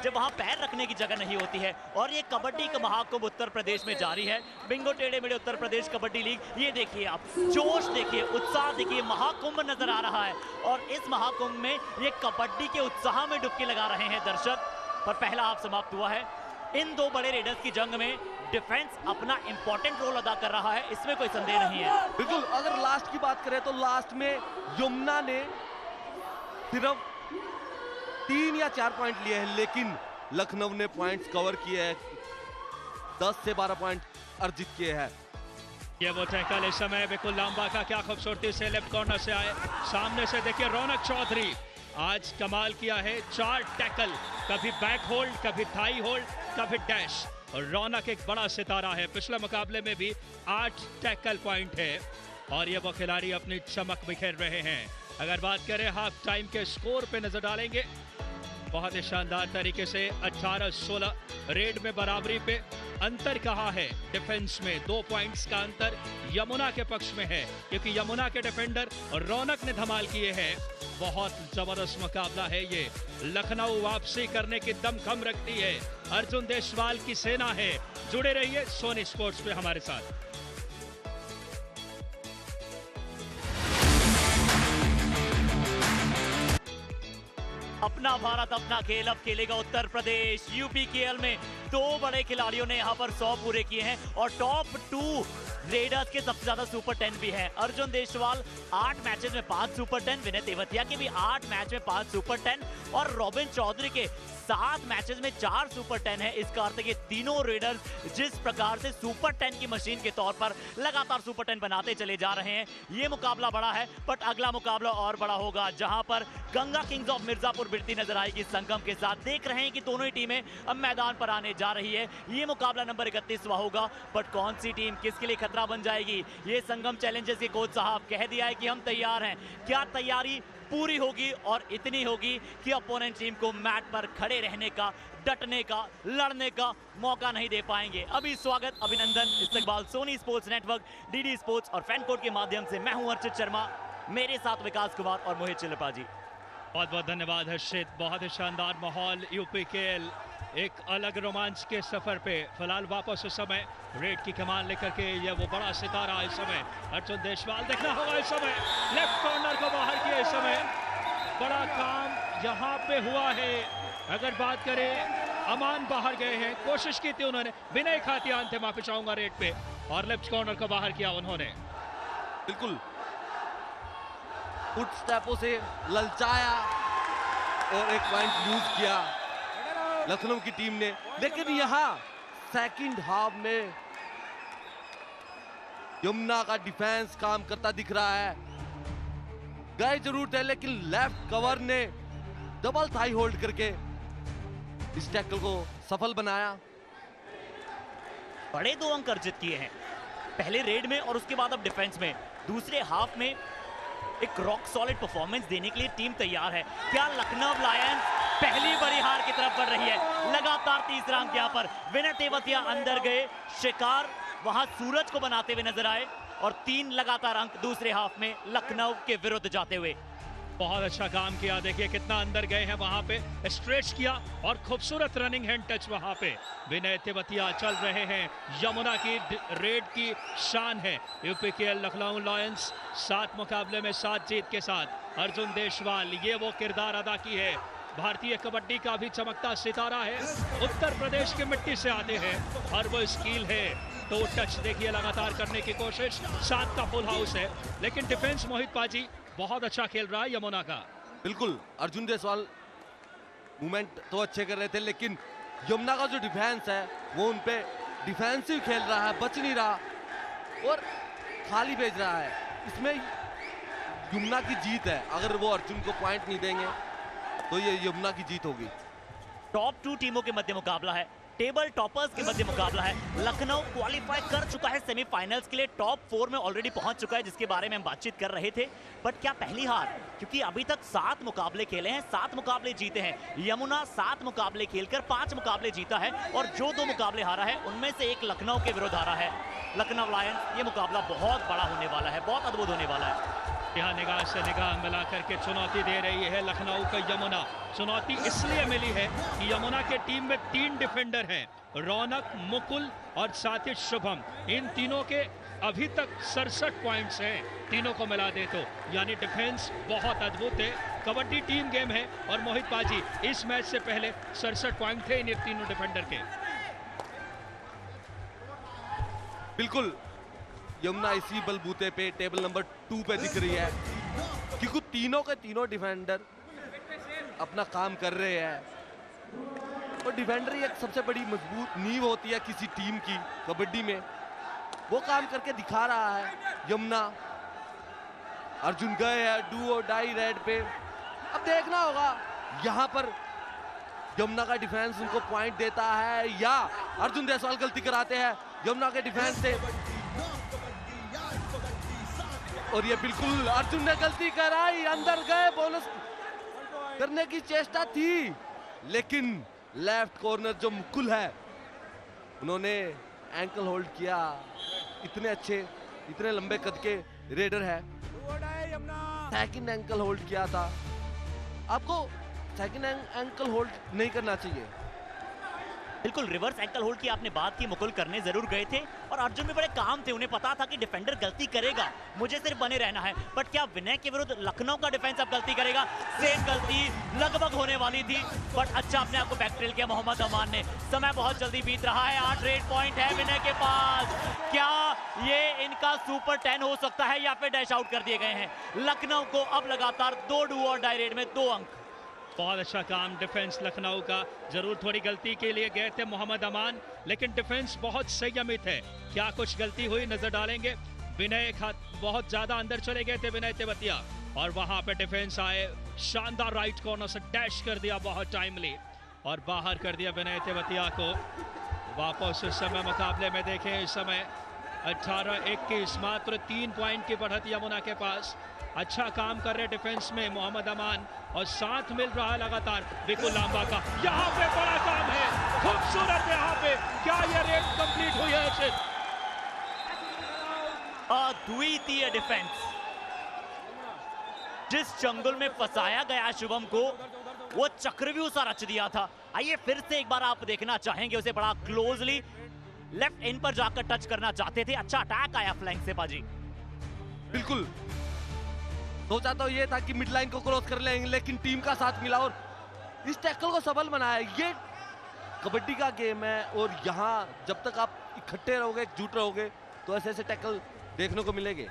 जब वहां पैर रखने की जगह नहीं होती है। और ये कबड्डी का महाकुंभ उत्तर प्रदेश में जारी है। बिंगो टेढ़े मेढ़े उत्तर प्रदेश कबड्डी लीग, ये देखिए आप, जोश देखिए, उत्साह देखिए, महाकुंभ नजर आ रहा है। और इस महाकुंभ में ये कबड्डी के उत्साह में डुबकी लगा रहे हैं दर्शक। पर पहला हाफ समाप्त हुआ है। इन दो बड़े रेडर्स की जंग में डिफेंस अपना इंपॉर्टेंट रोल अदा कर रहा है, इसमें कोई संदेह नहीं है। बिल्कुल, अगर लास्ट की बात करें तो लास्ट में यमुना ने सिर्फ 3 या 4 पॉइंट लिए हैं, लेकिन लखनऊ ने पॉइंट्स कवर किए हैं, 10 से 12 पॉइंट अर्जित किए हैं। ये वो टैकल इस समय बिल्कुल लांबा का, क्या खूबसूरती से लेफ्ट कॉर्नर से आए, सामने से देखिए रौनक चौधरी आज कमाल किया है। 4 टैकल, कभी बैक होल्ड, कभी थाई होल्ड, कभी डैश। और रौनक एक बड़ा सितारा है, पिछले मुकाबले में भी 8 टैकल पॉइंट है, और ये वो खिलाड़ी अपनी चमक बिखेर रहे हैं। अगर बात करें हाफ टाइम के स्कोर पे नजर डालेंगे, बहुत ही शानदार तरीके से 18-16 रेड में बराबरी पे। अंतर कहाँ है डिफेंस में, 2 पॉइंट्स का अंतर यमुना के पक्ष में है, क्योंकि यमुना के डिफेंडर रौनक ने धमाल किए हैं। बहुत जबरदस्त मुकाबला है ये। लखनऊ वापसी करने की दमखम रखती है, अर्जुन देशवाल की सेना है। जुड़े रहिए सोनी स्पोर्ट्स पे हमारे साथ। अपना भारत अपना खेल, अब खेलेगा उत्तर प्रदेश। यूपीकेएल में 2 बड़े खिलाड़ियों ने यहाँ पर 100 पूरे किए हैं, और टॉप 2 रेडर्स के सबसे ज्यादा सुपर 10 भी हैं। अर्जुन देशवाल 8 मैचेस में 5 सुपर 10, विनय तेवतिया के भी 8 मैच में 5 सुपर 10, और रॉबिन चौधरी के 7 मैचेस में 4 सुपर 10 है। इसका अर्थ है कि तीनों रेडर्स जिस प्रकार से सुपर 10 की मशीन के तौर पर लगातार सुपर 10 बनाते चले जा रहे हैं। ये मुकाबला बड़ा है, बट अगला मुकाबला और बड़ा होगा, जहां पर गंगा किंग्स ऑफ मिर्जापुर भिड़ती नजर आएगी संगम के साथ। देख रहे हैं कि दोनों ही टीमें अब मैदान पर आने जा रही है। ये मुकाबला नंबर 31वां होगा, बट कौन सी टीम किसके लिए खतरा बन जाएगी, ये संगम चैलेंजर्स के कोच साहब कह दिया है कि हम तैयार हैं। क्या तैयारी पूरी होगी, और इतनी होगी कि अपोनेंट टीम को मैट पर खड़े रहने का, डटने का, लड़ने का मौका नहीं दे पाएंगे। अभी स्वागत, अभिनंदन, इस्तकबाल Sony sports network, DD sports और फैन कोड के माध्यम से। मैं हूं अर्चित शर्मा, मेरे साथ विकास कुमार और मोहित चिल्लपा जी। बहुत बहुत धन्यवाद हर्षित। बहुत ही शानदार माहौल, यूपीकेएल एक अलग रोमांच के सफर पे। फिलहाल वापस इस समय रेड की कमान लेकर के ये वो बड़ा सितारा इस समय अर्जुन देशवाल देखना होगा। इस समय लेफ्ट कॉर्नर को बाहर किया, इस समय बड़ा काम यहाँ पे हुआ है। अगर बात करें, अमान बाहर गए हैं, कोशिश की थी उन्होंने, विनय खातियान थे, माफी चाहूंगा, रेड पे, और लेफ्ट कॉर्नर को बाहर किया उन्होंने। बिल्कुल फुट स्टेपों से ललचाया और एक पॉइंट लूज किया लखनऊ की टीम ने। लेकिन यहां सेकंड हाफ में यमुना का डिफेंस काम करता दिख रहा है। गए जरूर थे, लेकिन लेफ्ट कवर ने डबल थाई होल्ड करके इस टैकल को सफल बनाया। बड़े 2 अंक अर्जित किए हैं, पहले रेड में और उसके बाद अब डिफेंस में। दूसरे हाफ में एक रॉक सॉलिड परफॉर्मेंस देने के लिए टीम तैयार है। क्या लखनऊ लायंस पहली बड़ी हार की तरफ बढ़ रही है? लगातार 3रा अंक यहाँ पर। विनय तेवतिया अंदर गए, शिकार वहां सूरज को बनाते हुए नजर आए, और 3 लगातार अंक दूसरे हाफ में लखनऊ के विरुद्ध जाते हुए। बहुत अच्छा काम किया, देखिए कितना अंदर गए हैं, वहां पे स्ट्रेच किया और खूबसूरत रनिंग हैंड टच वहां पे। विनय तेवतिया चल रहे हैं, यमुना की रेड की शान है। यूपीकेएल लखनऊ लायंस 7 मुकाबले में 7 जीत के साथ अर्जुन देशवाल, ये वो किरदार अदा की है। भारतीय कबड्डी का भी चमकता सितारा है, उत्तर प्रदेश की मिट्टी से आते हैं और वो स्किल है। तो टच देखिए लगातार करने की कोशिश, 7 का फुल हाउस है, लेकिन डिफेंस मोहित पाजी बहुत अच्छा खेल रहा है यमुना का। बिल्कुल, अर्जुन देशवाल मूवमेंट तो अच्छे कर रहे थे, लेकिन यमुना का जो डिफेंस है वो उन पे डिफेंसिव खेल रहा है, बच नहीं रहा और खाली भेज रहा है। इसमें यमुना की जीत है, अगर वो अर्जुन को पॉइंट नहीं देंगे तो ये यमुना की जीत होगी। टॉप 2 टीमों के मध्य मुकाबला है, टेबल टॉपर्स के मध्य मुकाबला है। लखनऊ क्वालिफाई कर चुका है सेमीफाइनल्स के लिए, टॉप 4 में ऑलरेडी पहुंच चुका है, जिसके बारे में हम बातचीत कर रहे थे। बट क्या पहली हार? क्योंकि अभी तक 7 मुकाबले खेले हैं, 7 मुकाबले जीते हैं। यमुना 7 मुकाबले खेलकर 5 मुकाबले जीता है और जो 2 मुकाबले हारा है उनमें से एक लखनऊ के विरुद्ध हारा है। लखनऊ लायंस, ये मुकाबला बहुत बड़ा होने वाला है, बहुत अद्भुत होने वाला है। यहाँ निगाह से निगाह मिला करके चुनौती दे रही है लखनऊ का यमुना। चुनौती इसलिए मिली है कि यमुना के टीम में 3 डिफेंडर हैं, रौनक, मुकुल और साथ ही शुभम। इन तीनों के अभी तक 67 पॉइंट्स हैं, तीनों को मिला दे तो, यानी डिफेंस बहुत अद्भुत है। कबड्डी टीम गेम है और मोहित पाजी इस मैच से पहले 67 पॉइंट थे इन तीनों डिफेंडर के। बिल्कुल, यमुना इसी बलबूते पे टेबल नंबर 2 पे दिख रही है, क्योंकि तीनों के तीनों डिफेंडर अपना काम कर रहे हैं। और डिफेंडर ही एक सबसे बड़ी मजबूत नींव होती है किसी टीम की कबड्डी में, वो काम करके दिखा रहा है यमुना। अर्जुन गए हैं डू और डाई रेड पे, अब देखना होगा यहाँ पर यमुना का डिफेंस उनको पॉइंट देता है या अर्जुन देशवाल गलती कराते हैं यमुना के डिफेंस से। और ये बिल्कुल अर्जुन ने गलती कराई, अंदर गए, बोनस करने की चेष्टा थी, लेकिन लेफ्ट कॉर्नर जो मुकुल है उन्होंने एंकल होल्ड किया। इतने अच्छे, इतने लंबे कद के रेडर है, सेकंड एंकल होल्ड किया था। आपको सेकंड एंकल होल्ड नहीं करना चाहिए। बिल्कुल, रिवर्स एंकल होल्ड की आपने बात की, मुकुल करने जरूर गए थे और अर्जुन भी बड़े काम थे, उन्हें पता था कि डिफेंडर गलती करेगा, मुझे सिर्फ बने रहना है। बट क्या विनय के विरुद्ध लखनऊ का डिफेंस अब गलती करेगा? सेम गलती लगभग होने वाली थी, बट अच्छा अपने आप को बैकट्रेल किया मोहम्मद अमान ने। समय बहुत जल्दी बीत रहा है, 8 रेड पॉइंट है विनय के पास। क्या ये इनका सुपर 10 हो सकता है या फिर डैश आउट कर दिए गए हैं? लखनऊ को अब लगातार 2 डू और डाई रेड में 2 अंक। बहुत अच्छा काम डिफेंस लखनऊ का, जरूर थोड़ी गलती के लिए गए थे मोहम्मद अमान, लेकिन डिफेंस बहुत संयमित है। क्या कुछ गलती हुई नजर डालेंगे। विनय बहुत ज्यादा अंदर चले गए थे विनय तेवतिया, और वहां पे डिफेंस आए, शानदार राइट कॉर्नर से डैश कर दिया बहुत टाइमली और बाहर कर दिया विनय तेवतिया को। वापस इस समय मुकाबले में देखें, इस समय 18-21, मात्र 3 पॉइंट की बढ़त यमुना के पास। अच्छा काम कर रहे डिफेंस में मोहम्मद अमान और साथ मिल रहा है लगातार विपुल लांबा का। यहाँ पे बड़ा काम है, खूबसूरत यहाँ पे। क्या ये रेड कंप्लीट हुई है? अद्वितीय डिफेंस, जिस चंगुल में फंसाया गया शुभम को, वो चक्रव्यूह सा रच दिया था। आइए फिर से एक बार आप देखना चाहेंगे उसे बड़ा क्लोजली। लेफ्ट इन पर जाकर टच करना चाहते थे, अच्छा अटैक आया फ्लैंक से पाजी। बिल्कुल, सोचा तो ये था कि मिड लाइन को क्रॉस कर लेंगे, लेकिन टीम का साथ मिला और इस टैकल को सबल बनाया। ये कबड्डी का गेम है और यहाँ जब तक आप इकट्ठे रहोगे, एकजुट रहोगे, तो ऐसे ऐसे टैकल देखने को मिलेंगे।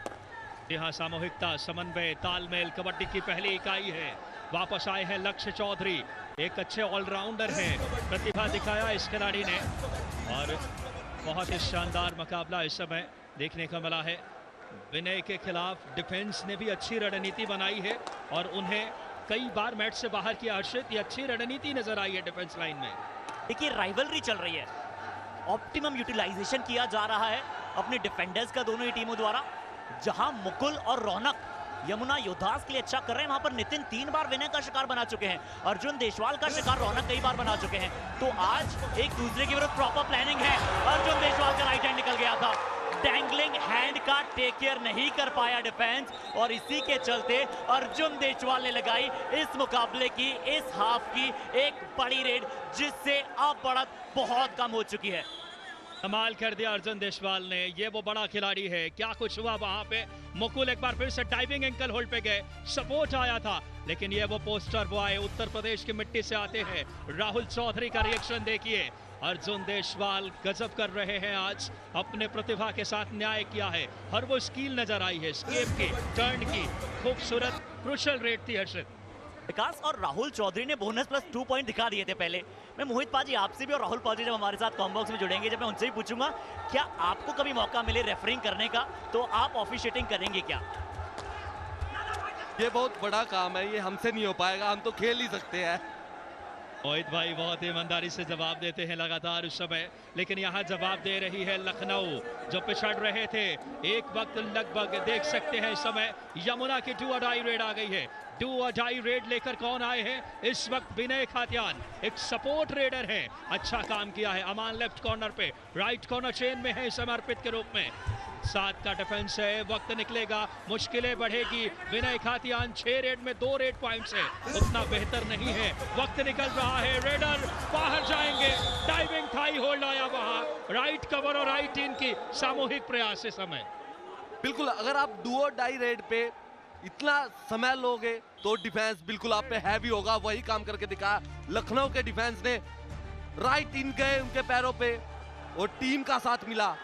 यहाँ सामूहिकता, समन्वय, तालमेल कबड्डी की पहली इकाई है। वापस आए हैं लक्ष्य चौधरी, एक अच्छे ऑलराउंडर हैं, प्रतिभा दिखाया इस खिलाड़ी ने और बहुत ही शानदार मुकाबला इस समय देखने को मिला है। विनय के खिलाफ डिफेंस ने भी अच्छी रणनीति बनाई है और उन्हें कई बार मैच से बाहर किया। हर्षित, ये अच्छी रणनीति नजर आई है डिफेंस लाइन में। देखिए राइवलरी चल रही है, ऑप्टिमम यूटिलाइजेशन किया जा रहा है अपने डिफेंडर्स का दोनों ही टीमों द्वारा। जहां मुकुल और रौनक यमुना योद्धास के लिए अच्छा कर रहे हैं, वहां पर नितिन 3 बार विनय का शिकार बना चुके हैं, अर्जुन देशवाल का शिकार रौनक कई बार बना चुके हैं। तो आज एक दूसरे के विरुद्ध प्रॉपर प्लानिंग है। अर्जुन देशवाल का राइट हैंड निकल गया था, डैंगलिंग हैंड का टेक केयर नहीं कर पाया डिफेंस, और इसी के चलते अर्जुन देशवाल ने लगाई इस मुकाबले की, इस हाफ की एक बड़ी रेड, जिससे अब बढ़त बहुत कम हो चुकी है। कमाल कर दिया अर्जुन देशवाल ने, ये वो बड़ा खिलाड़ी है। क्या कुछ हुआ वहां पे, मुकुल एक बार फिर से डाइविंग एंकल होल्ड पे गए, सपोर्ट आया था, लेकिन ये वो पोस्टर बॉय उत्तर प्रदेश की मिट्टी से आते हैं, राहुल चौधरी का रिएक्शन देखिए। अर्जुन देशवाल गजब कर रहे हैं, आज अपने प्रतिभा के साथ न्याय किया है, हर वो स्किल नजर आई है, स्केप की, टर्न की, खूबसूरत क्रूशल रेड थी हर्षित। विकास और राहुल चौधरी ने बोनस प्लस 2 पॉइंट दिखा दिए थे पहले। मैं मोहित पाजी आपसे भी और राहुल पाजी जब हमारे साथ कॉम्बॉक्स में जुड़ेंगे, जब मैं उनसे भी पूछूंगा क्या आपको कभी मौका मिले रेफरिंग करने का तो आप ऑफिशिएटिंग करेंगे क्या? ये बहुत बड़ा काम है, ये हमसे नहीं हो पाएगा, हम तो खेल ही सकते हैं। मोहित भाई बहुत ईमानदारी से जवाब देते हैं लगातार उस समय, लेकिन यहाँ जवाब दे रही है लखनऊ, जो पिछड़ रहे थे एक वक्त लगभग। देख सकते हैं इस समय यमुना की डू और डाई रेड आ गई है। डू और डाई रेड लेकर कौन आए हैं इस वक्त? विनय खातियान एक सपोर्ट रेडर है, अच्छा काम किया है। अमान लेफ्ट कॉर्नर पे, राइट कॉर्नर चेन में है समर्पित के रूप में। 7 का डिफेंस है, वक्त निकलेगा, मुश्किलें बढ़ेगी। विनय खातियान 6 रेड में 2 रेड पॉइंट्स है, उतना बेहतर नहीं है, वक्त निकल रहा है। रेडर बाहर जाएंगे, डाइविंग थाई होल्ड आया वहां, राइट कवर और राइट इन की सामूहिक प्रयास से समय। बिल्कुल, अगर आप डुओ डाई रेड पे इतना समय लोगे तो डिफेंस बिल्कुल आप पे हैवी होगा। वही काम करके दिखाया लखनऊ के डिफेंस ने, राइट इन गए उनके पैरों पे और टीम का साथ मिला।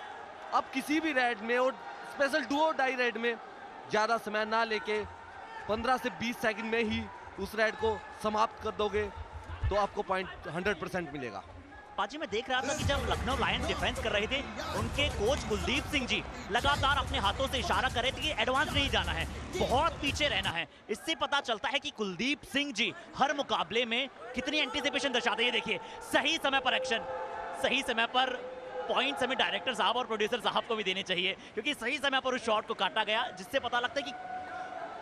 अब किसी भी रेड में और स्पेशल डुओ डाई रेड में ज्यादा समय ना लेके 15 से 20 सेकंड में ही उस रेड को समाप्त कर दोगे तो आपको पॉइंट 100% मिलेगा। पाजी मैं देख रहा था कि जब लखनऊ लायंस डिफेंस कर रहे थे, उनके कोच कुलदीप सिंह जी लगातार अपने हाथों से इशारा कर रहे थे कि एडवांस नहीं जाना है, बहुत पीछे रहना है। इससे पता चलता है कि कुलदीप सिंह जी हर मुकाबले में कितनी एंटीसिपेशन दर्शाते हैं। देखिए सही समय पर एक्शन, सही समय पर पॉइंट्स हमें डायरेक्टर साहब और प्रोड्यूसर साहब को भी देने चाहिए, क्योंकि सही समय पर उस शॉट को काटा गया, जिससे पता लगता है कि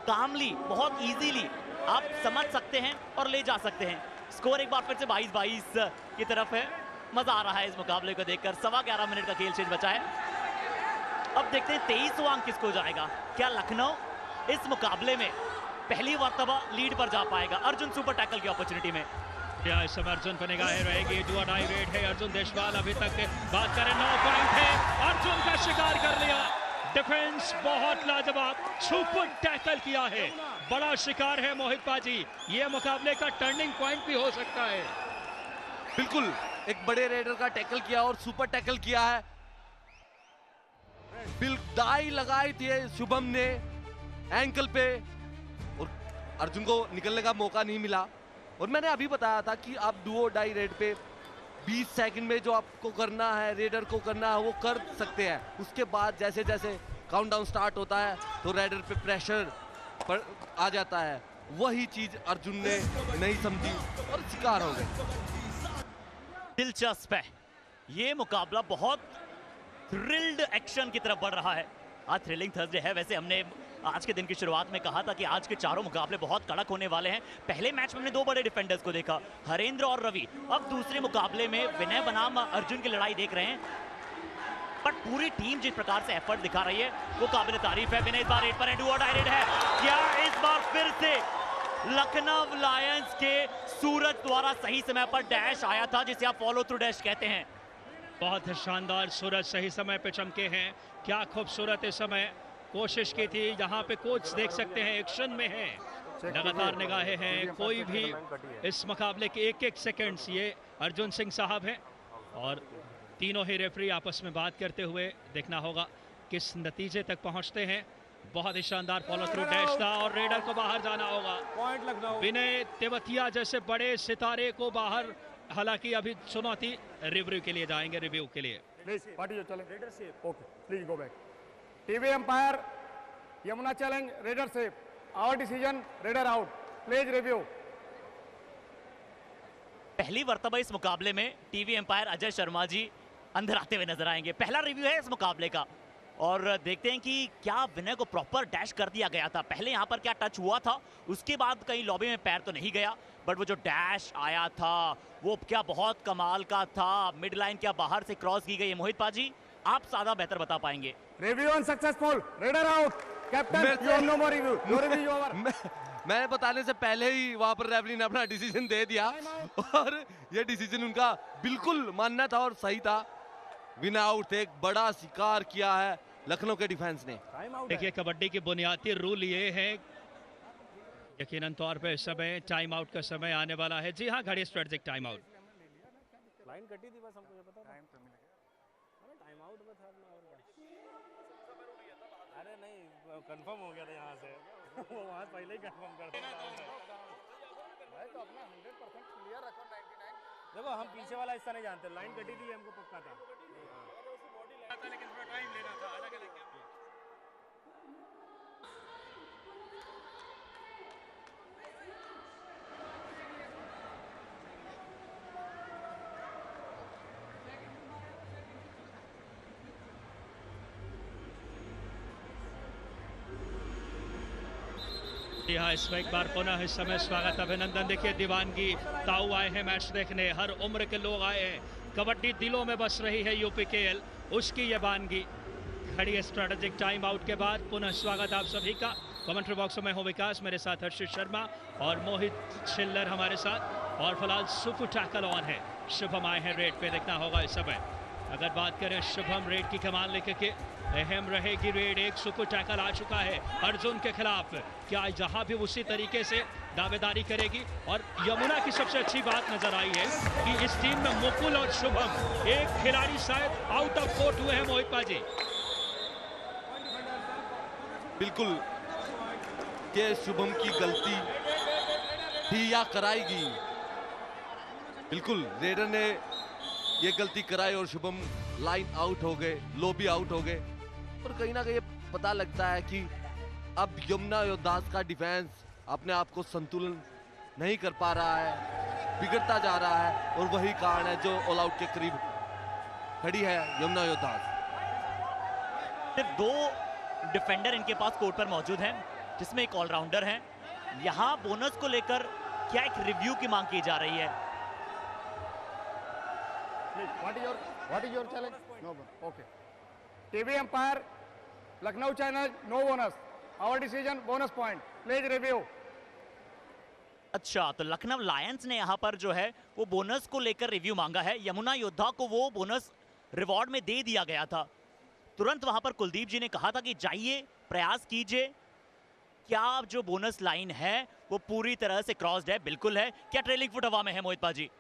कामली, बहुत इजीली आप समझ सकते हैं और ले जा सकते हैं। स्कोर एक बार फिर से 22-22 की तरफ है। मजा आ रहा है इस मुकाबले को देखकर। 11.25 मिनट का खेल शेष बचा है। अब देखते हैं 23वां अंक किसको जाएगा। क्या लखनऊ इस मुकाबले में पहली मर्तबा लीड पर जा पाएगा? अर्जुन सुपर टैकल की अपॉर्चुनिटी में, क्या इस समय अर्जुन पर निगाहें रहेगी? डू और डाई रेड है, अर्जुन देशवाल अभी तक बात करें 9 पॉइंट है, अर्जुन का शिकार कर लिया। डिफेंस बहुत लाजवाब, सुपर टैकल किया है, बड़ा शिकार है मोहित पाजी। ये मुकाबले का टर्निंग पॉइंट भी हो सकता है। बिल्कुल, एक बड़े रेडर का टैकल किया और सुपर टैकल किया है। दाई लगाई थी शुभम ने एंकल पे और अर्जुन को निकलने का मौका नहीं मिला। और मैंने अभी बताया था कि आप डुओ डाई रेड पे 20 सेकंड में जो आपको करना है, रेडर को करना है, वो कर सकते हैं। उसके बाद जैसे जैसे काउंटडाउन स्टार्ट होता है तो रेडर पे प्रेशर पर आ जाता है। वही चीज अर्जुन ने नहीं समझी और शिकार हो गए। दिलचस्प है ये मुकाबला, बहुत थ्रिल्ड एक्शन की तरफ बढ़ रहा है। आज थ्रिलिंग थर्सडे है। वैसे हमने आज के दिन की शुरुआत में कहा था कि आज के चारों मुकाबले बहुत कड़क होने वाले हैं। पहले मैच में हमने 2 बड़े डिफेंडर्स को देखा, हरेंद्र और रवि। अब दूसरे मुकाबले में विनय बनाम अर्जुन की लड़ाई देख रहे हैं। बट पूरी टीम जिस प्रकार से एफर्ट दिखा रही है वो काबिल तारीफ है। विनय इस बार रेड पर है, डू और डाई रेड है। क्या इस बार फिर से लखनऊ लायंस के सूरज द्वारा सही समय पर डैश आया था, जिसे आप फॉलो थ्रू डैश कहते हैं? बहुत शानदार, सूरज सही समय पे चमके हैं। क्या खूबसूरत इस समय कोशिश की थी। यहाँ पे कोच देख सकते हैं एक्शन में है, लगातार निगाहें हैं। कोई भी इस मुकाबले के 1-1 सेकंड्स ये अर्जुन सिंह साहब हैं और तीनों ही रेफरी आपस में बात करते हुए देखना होगा किस नतीजे तक पहुंचते हैं। बहुत ही शानदार फॉलो थ्रू डैश था और रेडर को बाहर जाना होगा। विनय तेवतिया जैसे बड़े सितारे को बाहर, हालांकि अभी चुनौती रिव्यू के लिए जाएंगे, रिव्यू के लिए। प्लीज पार्टी जो चले रेडर से, okay please go back. TV umpire Yamuna challenge raider से, our decision raider out, please review. पहली मर्तबा इस मुकाबले में टीवी एम्पायर अजय शर्मा जी अंदर आते हुए नजर आएंगे। पहला रिव्यू है इस मुकाबले का और देखते हैं कि क्या विनय को प्रॉपर डैश कर दिया गया था। पहले यहाँ पर क्या टच हुआ था, उसके बाद कहीं लॉबी में पैर तो नहीं गया, बट वो जो डैश आया था वो क्या बहुत कमाल का था। मिड लाइन क्या बाहर से क्रॉस की गई है मोहित पाजी? आप ज्यादा बेहतर बता पाएंगे। Review unsuccessful, raider out, captain you have no more review, your review over. मैं बताने से पहले ही वहां पर रेफरी ने अपना डिसीजन दे दिया और ये डिसीजन उनका बिल्कुल मानना था और सही था। विन आउट, एक बड़ा शिकार किया है लखनऊ के डिफेंस ने। देखिए कबड्डी के बुनियादी रूल ये है, यकीनन तौर पे इस समय टाइम आउट का समय आने वाला है। जी हाँ, घड़ी स्ट्रेटेजिक टाइम आउट। लाइन कटी थी बस, हमको ये पता टाइम पे मिलेगा, टाइम आउट में था अपना और अरे नहीं कंफर्म हो गया था यहाँ से वो वहाँ पहले ही कंफर्म कर दिया भाई, तो अपना 100% क्लियर रखो। 99 देखो हम पीछे वाला हिस्सा नहीं जानते, लाइन कटी थी हमको पक्का था, लेकिन थोड़ा टाइम लेना था, अलग अलग। जी हाँ, इसमें एक बार पुनः इस समय स्वागत, अभिनंदन। देखिए दीवानगी, ताऊ आए हैं मैच देखने, हर उम्र के लोग आए हैं। कबड्डी दिलों में बस रही है यूपीकेएल, उसकी ये वानगी। खड़ी स्ट्रेटेजिक टाइम आउट के बाद पुनः स्वागत आप सभी का। कमेंट्री बॉक्स में हो विकास, मेरे साथ हर्षित शर्मा और मोहित छिल्लर हमारे साथ। और फिलहाल सुपर टैकल ऑन है, शुभम आए हैं रेड पे, देखना होगा इस समय। अगर बात करें शुभम रेड की कमान लेकर के, अहम रहेगी रेड। एक सुपर टैकल आ चुका है अर्जुन के खिलाफ, क्या यहाँ भी उसी तरीके से दावेदारी करेगी? और यमुना की सबसे अच्छी बात नजर आई है कि इस टीम में मुकुल और शुभम, एक खिलाड़ी शायद आउट ऑफ कोर्ट हुए हैं। मोहित पाजी, बिल्कुल के शुभम की गलती थी या कराएगी, बिल्कुल रेडर ने ये गलती कराई और शुभम लाइन आउट हो गए, लो भी आउट हो गए। और कहीं ना कहीं पता लगता है कि अब यमुना योद्धास का डिफेंस अपने आप को संतुलन नहीं कर पा रहा है, बिगड़ता जा रहा है, और वही कारण है जो ऑल आउट के करीब खड़ी है यमुना योद्धास। सिर्फ 2 डिफेंडर इनके पास कोर्ट पर मौजूद हैं, जिसमें एक ऑलराउंडर है। यहाँ बोनस को लेकर क्या एक रिव्यू की मांग की जा रही है? What is your challenge? No, okay. TV umpire, Lucknow channel, no bonus. Our decision, bonus point. Please review. अच्छा, तो लखनऊ लायंस ने यहाँ पर जो है वो बोनस को लेकर रिव्यू मांगा है। यमुना योद्धा को वो बोनस रिवॉर्ड में दे दिया गया था। तुरंत वहां पर कुलदीप जी ने कहा था कि जाइए, प्रयास कीजिए, क्या जो बोनस लाइन है वो पूरी तरह से क्रॉस्ड है? बिल्कुल है। क्या ट्रेलिंग फुट हवा में है मोहित पाजी?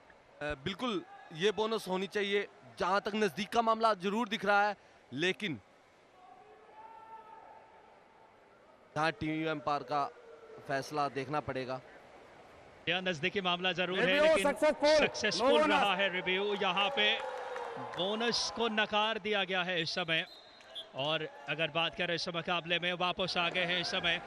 बिल्कुल ये बोनस होनी चाहिए। जहां तक नजदीक का मामला जरूर दिख रहा है, लेकिन जहां टीम एम्पायर का फैसला देखना पड़ेगा। यह नजदीकी मामला जरूर है, Review लेकिन successful. सक्सेसफुल No रहा bonus. है रिव्यू। यहाँ पे बोनस को नकार दिया गया है इस समय। और अगर बात करें इस मुकाबले में, वापस आ गए हैं इस समय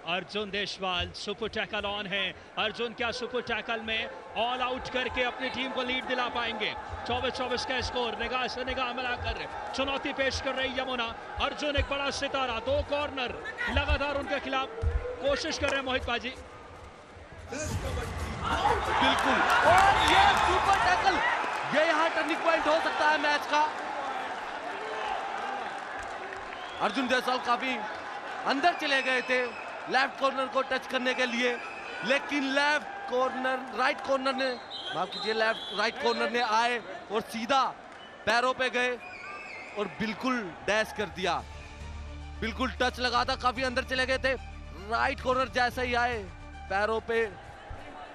Arjun Deshwal. Super tackle on है। अर्जुन क्या सुपर टैकल में ऑल आउट करके अपनी टीम को लीड दिला पाएंगे? 24-24 का स्कोर, निगाह से निगाह मिलाकर चुनौती पेश कर रही यमुना। अर्जुन एक बड़ा सितारा, 2 कॉर्नर लगातार उनके खिलाफ कोशिश कर रहे हैं मोहित पाजी। बिल्कुल, और ये सुपर टैकल, ये यहाँ टर्निंग पॉइंट हो सकता है मैच का। अर्जुन देशवाल काफी अंदर चले गए थे लेफ्ट कॉर्नर को टच करने के लिए, लेकिन राइट कॉर्नर ने, माफ कीजिए, राइट कॉर्नर ने आए और सीधा पैरों पे गए और बिल्कुल डैश कर दिया। बिल्कुल टच लगा था, काफी अंदर चले गए थे। राइट कॉर्नर जैसे ही आए, पैरों पे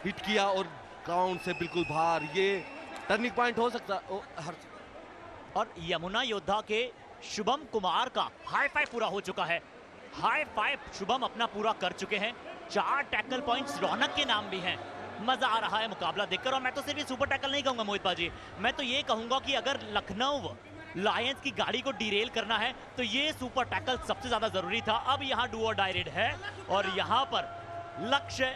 हिट किया और ग्राउंड से बिल्कुल बाहर। ये टर्निंग पॉइंट हो सकता है। और यमुना योद्धा के शुभम कुमार का हाई फाइव पूरा हो चुका है। हाई फाइव शुभम अपना पूरा कर चुके हैं। 4 टैकल पॉइंट्स रौनक के नाम भी हैं। मजा आ रहा है मुकाबला देखकर। और मैं तो सिर्फ सुपर टैकल नहीं कहूंगा मोहित पाजी, मैं तो ये कहूंगा कि अगर लखनऊ लायंस की गाड़ी को डिरेल करना है तो ये सुपर टैकल सबसे ज्यादा जरूरी था। अब यहाँ डू और डाई रेड है और यहाँ पर लक्ष्य,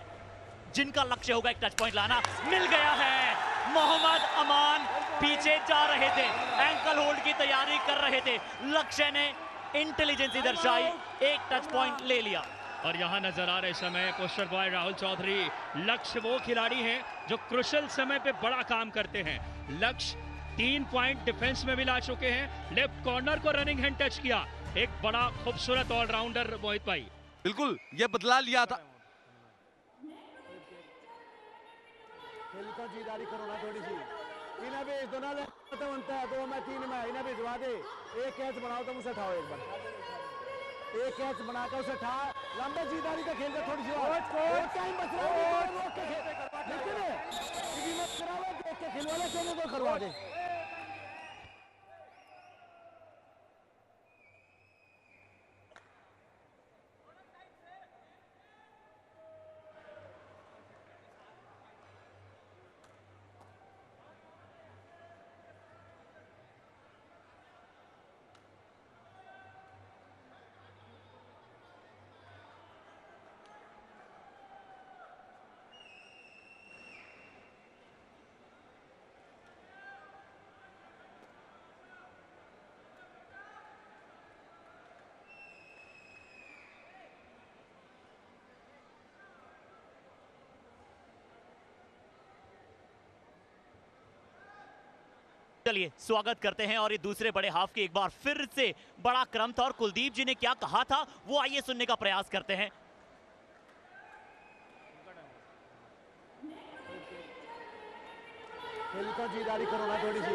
जिनका लक्ष्य होगा एक टच पॉइंट लाना, मिल गया है। मोहम्मद अमान पीछे जा रहे थे, एंकल होल्ड की तैयारी कर रहे थे, लक्ष्य ने इंटेलिजेंसी दर्शाई, एक टच पॉइंट ले लिया। और यहाँ नजर आ रहे समय पोस्टर बॉय राहुल चौधरी। लक्ष्य वो खिलाड़ी हैं जो क्रुशल समय पे बड़ा काम करते हैं। लक्ष्य 3 पॉइंट डिफेंस में भी ला चुके हैं। लेफ्ट कॉर्नर को रनिंग हैंड टच किया, एक बड़ा खूबसूरत ऑलराउंडर मोहित भाई। बिल्कुल, ये बदला लिया था। जीदारी करो ना थोड़ी सी, इन्हें भी दोनों बनता है 2 में 3 में, इन्हें भिजवा दे। एक कैच बनाओ तो मुझसे उठाओ, एक बार एक कैच बनाकर उसे उठा, लंबे जीदारी का खेल थोड़ी सी और टाइम बच रहा है, रोक के खेल वाले चलो तो करवा दे। चलिए स्वागत करते हैं और ये दूसरे बड़े हाफ के एक बार फिर से बड़ा क्रम था और कुलदीप जी ने क्या कहा था वो आइए सुनने का प्रयास करते हैं। खेल को जीदारी करो ना थोड़ी सी,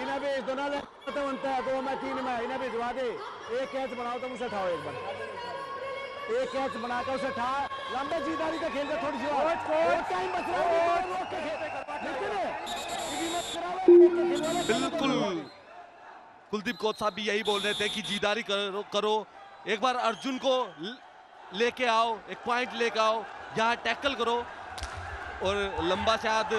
इन्हें भी दोनों बनता है 2 में 3 में, इन्हें भिजवा दे। एक कैच बनाओ तो मुझसे उठाओ, एक बार एक कैच बनाकर उसे उठा, लंबे जीदारी का खेल थोड़ी सी और टाइम बच रहा है, रोक के बिल्कुल, कुलदीप कोच साहब भी यही बोल रहे थे कि जीदारी करो। एक बार अर्जुन को लेके आओ, एक पॉइंट लेके आओ, यहाँ टैकल करो। और लंबा शायद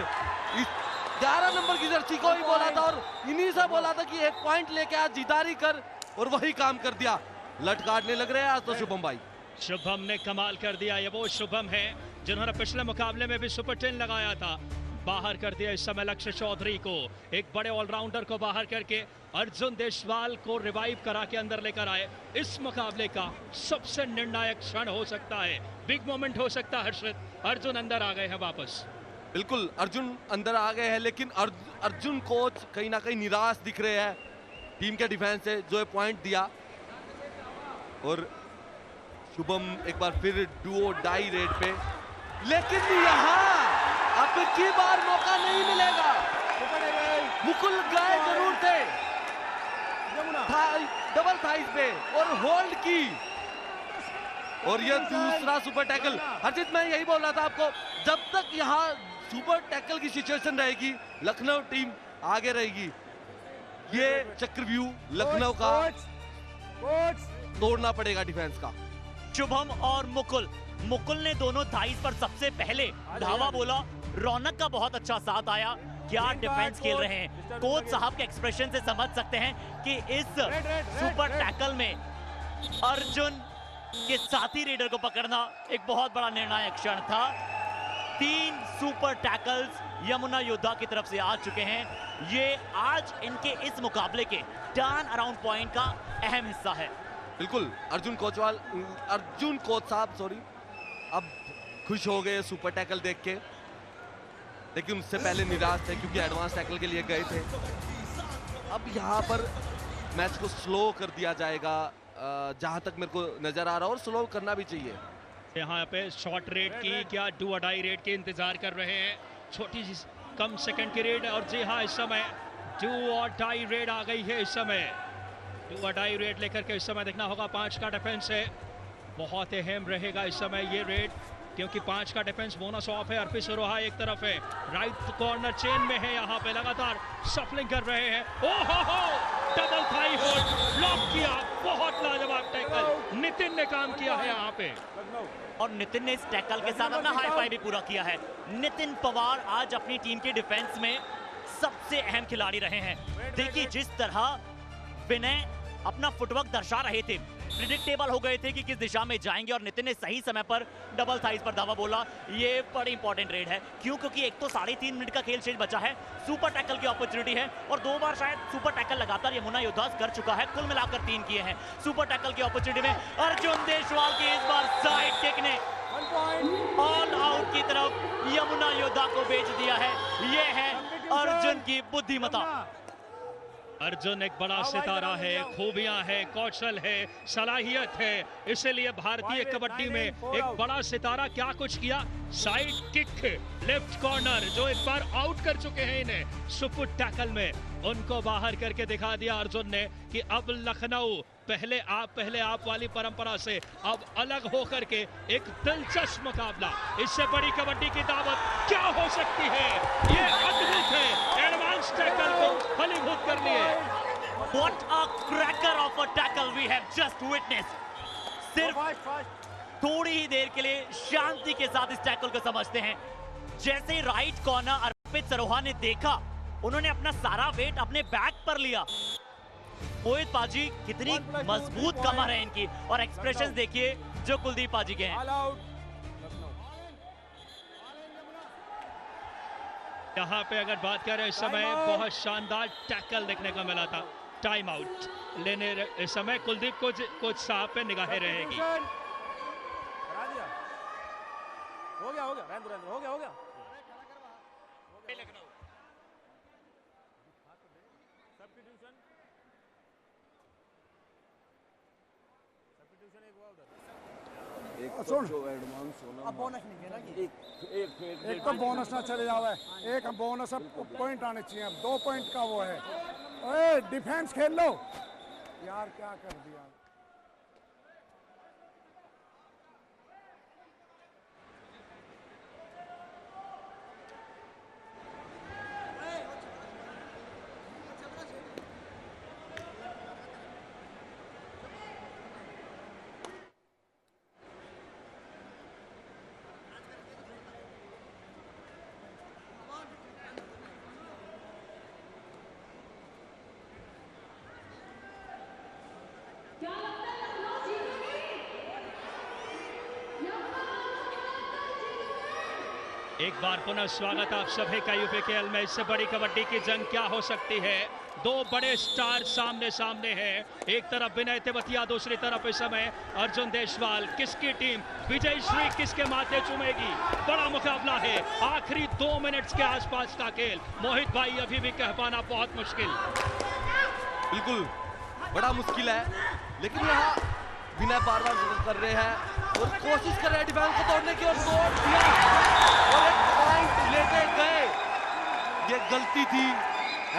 11 नंबर की जर्सी को ही बोला था और इन्हीं से बोला था कि एक पॉइंट लेके आ, जीदारी कर, और वही काम कर दिया। लट काटने लग रहे हैं आज तो शुभम भाई। शुभम ने कमाल कर दिया। ये वो शुभम है जिन्होंने पिछले मुकाबले में भी सुपर 10 लगाया था। बाहर कर दिया इस समय लक्ष्य चौधरी को, एक बड़े ऑलराउंडर को बाहर करके अर्जुन देशवाल को रिवाइव करा के अंदर लेकर आए। इस मुकाबले का सबसे निर्णायक क्षण हो सकता है, बिग मोमेंट हो सकता है हर्षित। अर्जुन अंदर आ गए हैं वापस। बिल्कुल, अर्जुन अंदर आ गए हैं, लेकिन अर्जुन कोच कहीं ना कहीं निराश दिख रहे हैं टीम के डिफेंस से, जो है पॉइंट दिया। और शुभम एक बार फिर डुओ डाई रेड पे, लेकिन यहाँ अब की बार मौका नहीं मिलेगा। मुकुल गए जरूर थे डबल थाइस पे और होल्ड की, और ये दूसरा सुपर टैकल। हर्षित मैं यही बोल रहा था आपको, जब तक यहाँ सुपर टैकल की सिचुएशन रहेगी लखनऊ टीम आगे रहेगी। ये चक्रव्यूह लखनऊ का तोड़ना पड़ेगा डिफेंस का। शुभम और मुकुल ने दोनों थाइस पर सबसे पहले धावा बोला। रौनक का बहुत अच्छा साथ आया। क्या डिफेंस खेल रहे हैं, कोच साहब के एक्सप्रेशन से समझ सकते हैं कि इस सुपर टैकल में अर्जुन के साथी रेडर को पकड़ना एक बहुत बड़ा निर्णायक क्षण था। 3 सुपर टैकल्स यमुना योद्धा की तरफ से आ चुके हैं। ये आज इनके इस मुकाबले के टर्न अराउंड पॉइंट का अहम हिस्सा है। बिल्कुल, अर्जुन कोच साहब अब खुश हो गए सुपर टैकल देख के, लेकिन उससे पहले निराश थे क्योंकि एडवांस टैकल के लिए गए थे। अब यहाँ पर मैच को स्लो कर दिया जाएगा, जहां तक मेरे को नजर आ रहा है, और स्लो करना भी चाहिए। यहाँ पे शॉर्ट रेड की क्या डू और डाई रेड के इंतजार कर रहे हैं, छोटी सी कम सेकंड की रेड। और जी हाँ, इस समय डू और डाई रेड आ गई है। इस समय डू और डाई रेड लेकर के इस समय देखना होगा 5 का डिफेंस है, बहुत अहम रहेगा इस समय ये रेड, क्योंकि 5 का डिफेंस बोनस ऑफ है। अर्पित सरोहा एक तरफ है, राइट कॉर्नर चेन में है, यहाँ पे लगातार सफलिंग कर रहे हैं। ओहो, डबल थाई होल्ड ब्लॉक किया, बहुत लाजवाब टैकल नितिन ने काम किया है यहाँ पे। और नितिन ने इस टैकल के साथ अपना हाई फाइव भी पूरा किया है। नितिन पवार आज अपनी टीम के डिफेंस में सबसे अहम खिलाड़ी रहे हैं। देखिए जिस तरह विनय अपना फुटवर्क दर्शा रहे थे, प्रिडिक्टेबल हो गए थे कि किस दिशा में जाएंगे, और नितिन ने सही समय पर डबल थाइस पर दावा बोला। ये बड़ी इंपॉर्टेंट रेड है, क्योंकि एक तो 3.5 मिनट का खेल शेष बचा है, सुपर टैकल की अपॉर्चुनिटी है, और 2 बार शायद सुपर टैकल लगातार यमुना योद्धा कर चुका है, कुल मिलाकर 3 किए हैं। सुपर टैकल की अपॉर्चुनिटी में अर्जुन देशवाल की इस बार साइड किक ने ऑल आउट की तरफ यमुना योद्धा को भेज दिया है। ये है अर्जुन की बुद्धिमता। अर्जुन एक बड़ा सितारा है, खूबियां है, कौशल है, सलाहियत है, इसलिए भारतीय कबड्डी में एक बड़ा सितारा क्या कुछ किया। साइड किक, लेफ्ट कॉर्नर जो एक बार आउट कर चुके हैं इन्हें सुपुट टैकल में, उनको बाहर करके दिखा दिया अर्जुन ने कि अब लखनऊ पहले आप वाली परंपरा से अब अलग होकर के एक दिलचस्प मुकाबला। इससे बड़ी कबड्डी की दावत क्या हो सकती है। ये अद्भुत है, एडवांस टैकल को फलीभूत कर लिए। What a cracker of a tackle we have just witnessed. सिर्फ थोड़ी ही देर के लिए शांति के साथ इस टैकल को समझते हैं। जैसे राइट कॉर्नर अर्पित सरोहा ने देखा, उन्होंने अपना सारा वेट अपने बैक पर लिया। मोहित पाजी कितनी मजबूत कमर है इनकी, और एक्सप्रेशंस देखिए जो कुलदीप पाजी के हैं। यहाँ पे अगर बात करें इस समय बहुत शानदार टैकल देखने को मिला था। टाइम आउट लेने इस समय कुलदीप कोच साहब पे निगाहें रहेगी। हो गया हो गया। सुन, अब बोनस नहीं है ना, एक तो बोनस ना चले जावे, एक बोनस पॉइंट आने चाहिए। 2 पॉइंट का वो है। ओए डिफेंस खेल लो यार, क्या कर दिया। एक बार पुनः स्वागत आप सभी का यूपीकेएल में। इससे बड़ी कबड्डी की जंग क्या हो सकती है। 2 बड़े स्टार सामने सामने हैं। एक तरफ विनय तेवतिया, दूसरी तरफ इस समय अर्जुन देशवाल। किसकी टीम विजयश्री किसके माथे चूमेगी, बड़ा मुकाबला है। आखिरी 2 मिनट्स के आसपास का खेल। मोहित भाई अभी भी कह पाना बहुत मुश्किल। बिल्कुल बड़ा मुश्किल है, लेकिन यहाँ विनय बार-बार कर रहे हैं और कोशिश कर रहे हैं डिफेंस को तोड़ने की, और तोड़ दिया और एक पॉइंट लेते गए। ये गलती थी।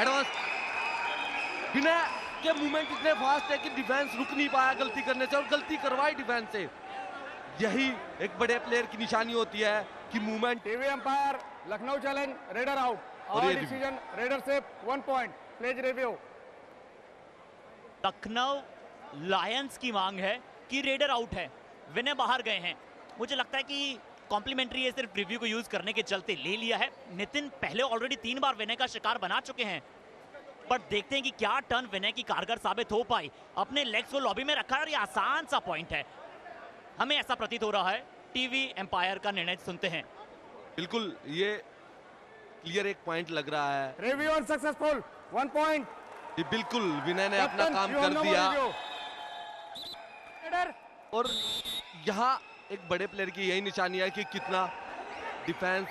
एडवांस विनय के मूवमेंट इतने फास्ट है कि डिफेंस रुक नहीं पाया गलती करने से, और गलती करवाई डिफेंस से। यही एक बड़े प्लेयर की निशानी होती है कि movement. TV umpire Lucknow challenge, raider out. और डिसीजन रेडर से 1 पॉइंट। प्लेज रिव्यू। लखनऊ लायंस की मांग है कि रेडर आउट है, विनय बाहर गए हैं। मुझे लगता है कि कॉम्प्लीमेंट्री है, सिर्फ रिव्यू को यूज करने के चलते ले लिया है। नितिन पहले ऑलरेडी 3 बार विनय का शिकार बना चुके हैं, पर देखते हैं कि क्या टर्न विनय की कारगर साबित हो पाई। अपने लेग्स को लॉबी में रखा है और ये आसान सा पॉइंट है, हमें ऐसा प्रतीत हो रहा है। टीवी एम्पायर का निर्णय सुनते हैं। बिल्कुल ये क्लियर एक पॉइंट लग रहा है। Review unsuccessful, 1 point. ये बिल्कुल विनय ने अपना काम कर दिया, और यहाँ एक बड़े प्लेयर की यही निशानी है कि कितना डिफेंस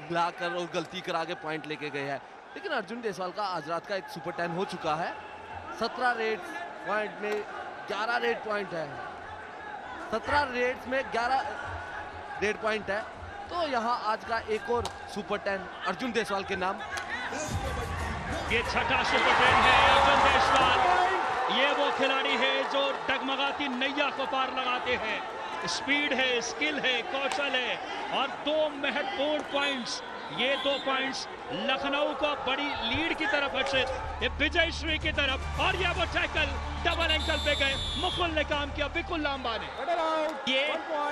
हिलाकर और गलती करा के पॉइंट लेके गए हैं। लेकिन अर्जुन देशवाल का आज रात का एक सुपर 10 हो चुका है। 17 रेड्स पॉइंट में 11 रेड पॉइंट है। 17 रेड्स में 11 रेड पॉइंट है। तो यहाँ आज का एक और सुपर 10 अर्जुन देशवाल के नाम। ये छठा सुपर 10 है अर्जुन देशवाल। ये वो खिलाड़ी है जो डगमगाती नैया को पार लगाते हैं। स्पीड है, स्किल है, कौशल है, और 2 महत्वपूर्ण पॉइंट्स। ये 2 पॉइंट्स लखनऊ को बड़ी लीड की तरफ हर्षित, ये विजयश्री की तरफ, और ये वो टैकल डबल एंकल पे गए। मुकुल ने काम किया, बिकुल लांबा ने। ये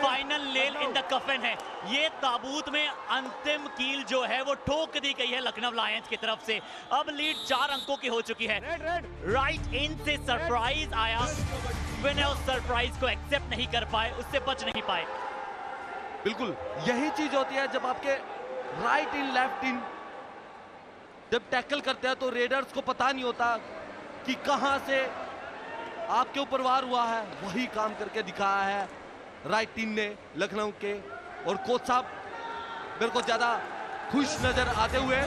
फाइनल नेल इन द कफन है। ये ताबूत में अंतिम कील जो है वो ठोक दी गई है लखनऊ लायंस की तरफ से। अब लीड 4 अंकों की हो चुकी है। राइट इन से सरप्राइज आया, विनय उस सरप्राइज को एक्सेप्ट नहीं कर पाए, उससे बच नहीं पाए। बिल्कुल यही चीज होती है जब आपके राइट इन लेफ्ट इन जब टैकल करते हैं तो रेडर्स को पता नहीं होता कि कहां से आपके ऊपर वार हुआ है। वही काम करके दिखाया है राइट इन ने लखनऊ के। और कोच साहब मेरे को ज्यादा खुश नजर आते हुए,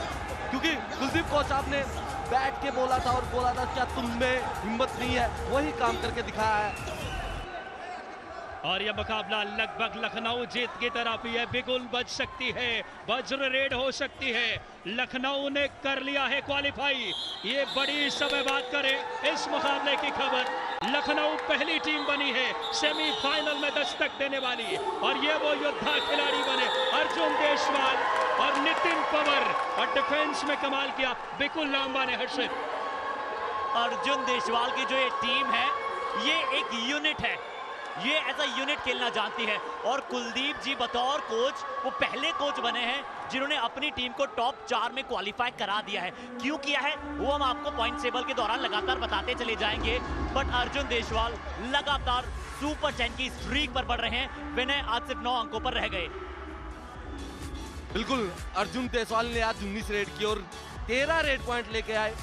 क्योंकि कुलदीप कोच साहब ने बैठ के बोला था और बोला था क्या तुम में हिम्मत नहीं है, वही काम करके दिखाया है। और यह मुकाबला लगभग लखनऊ जीत की तरफ ही है। बिगुल बज सकती है, वज्र रेड हो सकती है। लखनऊ ने कर लिया है क्वालिफाई। ये बड़ी समय बात करें इस मुकाबले की खबर, लखनऊ पहली टीम बनी है सेमीफाइनल में दस्तक देने वाली, और ये वो योद्धा खिलाड़ी बने अर्जुन देशवाल और नितिन पवर। और डिफेंस में कमाल किया बिकुल लांबा ने। हर्षित, अर्जुन देशवाल की जो ये टीम है ये एक यूनिट है, ये एज अ यूनिट खेलना जानती है। और कुलदीप जी बतौर कोच वो पहले कोच बने हैं जिन्होंने अपनी टीम को टॉप 4 में क्वालिफाई करा दिया है। क्यों किया है वो हम आपको पॉइंट टेबल के दौरान लगातार बताते चले जाएंगे। बट अर्जुन देशवाल लगातार सुपर 10 की स्ट्रीक पर बढ़ रहे हैं। विनय आज सिर्फ 9 अंकों पर रह गए। बिल्कुल, अर्जुन देशवाल ने आज 19 रेड की और 13 रेड पॉइंट लेके आए।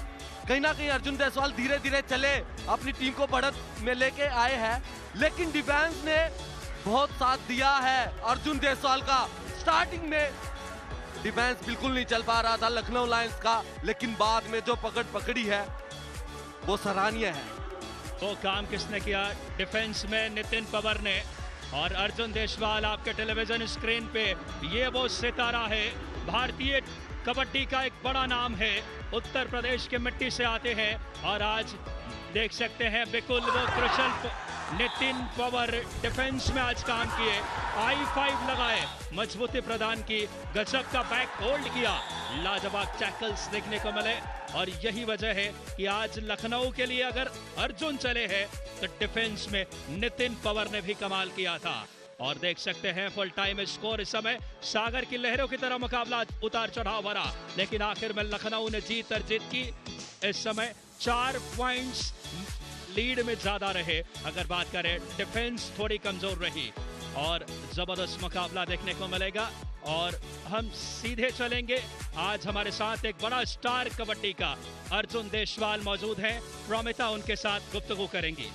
कहीं ना कहीं अर्जुन देशवाल धीरे धीरे चले अपनी टीम को बढ़त में लेके आए हैं, लेकिन डिफेंस ने बहुत साथ दिया है अर्जुन देशवाल का। स्टार्टिंग में डिफेंस बिल्कुल नहीं चल पा रहा था लखनऊ लायंस का, लेकिन बाद में जो पकड़ पकड़ी है वो सराहनीय है। वो काम किसने किया डिफेंस में? नितिन पवर ने। और अर्जुन देशवाल आपके टेलीविजन स्क्रीन पे ये वो सितारा है, भारतीय कबड्डी का एक बड़ा नाम है, उत्तर प्रदेश के मिट्टी से आते हैं। और आज देख सकते हैं बिकुल वो कृशल नितिन पवर डिफेंस में आज काम किए, I5 लगाए, मजबूती प्रदान की, गजब का बैक होल्ड किया, लाजवाब टैकल्स देखने को मिले। और यही वजह है कि आज लखनऊ के लिए अगर अर्जुन चले हैं तो डिफेंस में नितिन पवर ने भी कमाल किया था। और देख सकते हैं फुल टाइम स्कोर इस समय सागर की लहरों की तरह मुकाबला उतार चढ़ाव भरा, लेकिन आखिर में लखनऊ ने जीत और जीत की। इस समय 4 पॉइंट्स लीड में ज्यादा रहे। अगर बात करें डिफेंस थोड़ी कमजोर रही और जबरदस्त मुकाबला देखने को मिलेगा। और हम सीधे चलेंगे, आज हमारे साथ एक बड़ा स्टार कबड्डी का अर्जुन देशवाल मौजूद हैं, प्रोमिता उनके साथ गुफ्तगू करेंगी।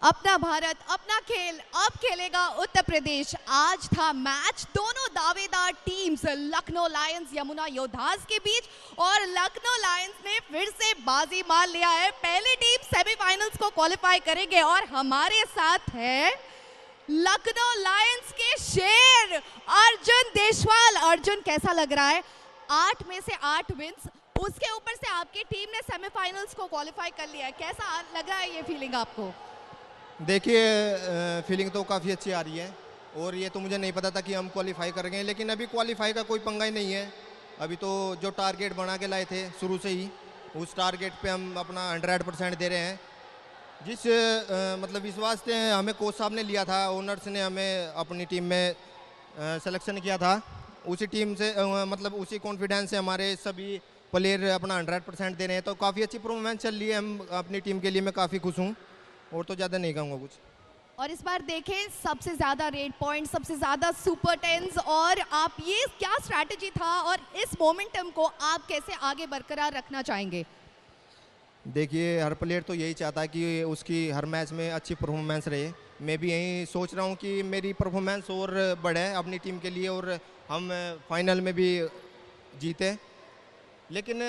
अपना भारत अपना खेल अब खेलेगा उत्तर प्रदेश। आज था मैच दोनों दावेदार टीम्स लखनऊ लायंस यमुना योद्धास के बीच, और लखनऊ लायंस ने फिर से बाजी मार लिया है। पहली टीम सेमीफाइनल्स को क्वालिफाई करेंगे और हमारे साथ है लखनऊ लायंस के शेर अर्जुन देशवाल। अर्जुन, कैसा लग रहा है? 8 में से 8 विंस, उसके ऊपर से आपकी टीम ने सेमीफाइनल्स को क्वालिफाई कर लिया है। कैसा लग रहा है ये फीलिंग आपको? देखिए, फीलिंग तो काफ़ी अच्छी आ रही है, और ये तो मुझे नहीं पता था कि हम क्वालिफाई करेंगे, लेकिन अभी क्वालिफाई का कोई पंगा ही नहीं है। अभी तो जो टारगेट बना के लाए थे शुरू से ही, उस टारगेट पे हम अपना 100% दे रहे हैं। जिस मतलब विश्वास से हमें कोच साहब ने लिया था, ओनर्स ने हमें अपनी टीम में सिलेक्शन किया था, उसी टीम से मतलब उसी कॉन्फिडेंस से हमारे सभी प्लेयर अपना 100% दे रहे हैं। तो काफ़ी अच्छी परफॉर्मेंस चल रही है हम अपनी टीम के लिए। मैं काफ़ी खुश हूँ और तो ज़्यादा नहीं कहूँगा कुछ। और इस बार देखें सबसे ज़्यादा रेड पॉइंट, सबसे ज़्यादा सुपर 10s, और आप ये क्या स्ट्रैटेजी था और इस मोमेंटम को आप कैसे आगे बरकरार रखना चाहेंगे? देखिए, हर प्लेयर तो यही चाहता है कि उसकी हर मैच में अच्छी परफॉर्मेंस रहे। मैं भी यही सोच रहा हूँ कि मेरी परफॉर्मेंस और बढ़े अपनी टीम के लिए और हम फाइनल में भी जीते। लेकिन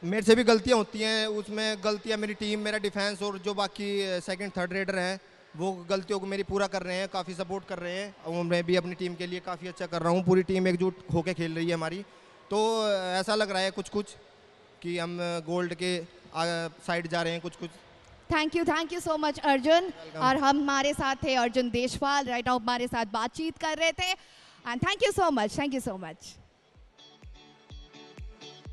मेरे से भी गलतियाँ होती हैं, उसमें गलतियाँ मेरी टीम, मेरा डिफेंस और जो बाकी सेकंड थर्ड रेडर हैं वो गलतियों को मेरी पूरा कर रहे हैं, काफ़ी सपोर्ट कर रहे हैं। और मैं भी अपनी टीम के लिए काफ़ी अच्छा कर रहा हूँ। पूरी टीम एकजुट होकर खेल रही है हमारी। तो ऐसा लग रहा है कुछ कुछ कि हम गोल्ड के साइड जा रहे हैं कुछ कुछ। Thank you so much Arjun. और हम हमारे साथ थे अर्जुन देशवाल, राइट नाउ हमारे साथ बातचीत कर रहे थे। And thank you so much.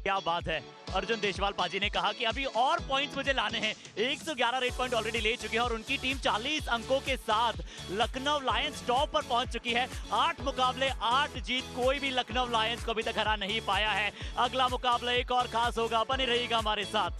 क्या बात है, अर्जुन देशवाल पाजी ने कहा कि अभी और पॉइंट्स मुझे लाने हैं। 111 रेड पॉइंट ऑलरेडी ले चुके हैं और उनकी टीम 40 अंकों के साथ लखनऊ लायंस टॉप पर पहुंच चुकी है। 8 मुकाबले 8 जीत, कोई भी लखनऊ लायंस को अभी तक हरा नहीं पाया है। अगला मुकाबला एक और खास होगा, बने रहिएगा हमारे साथ।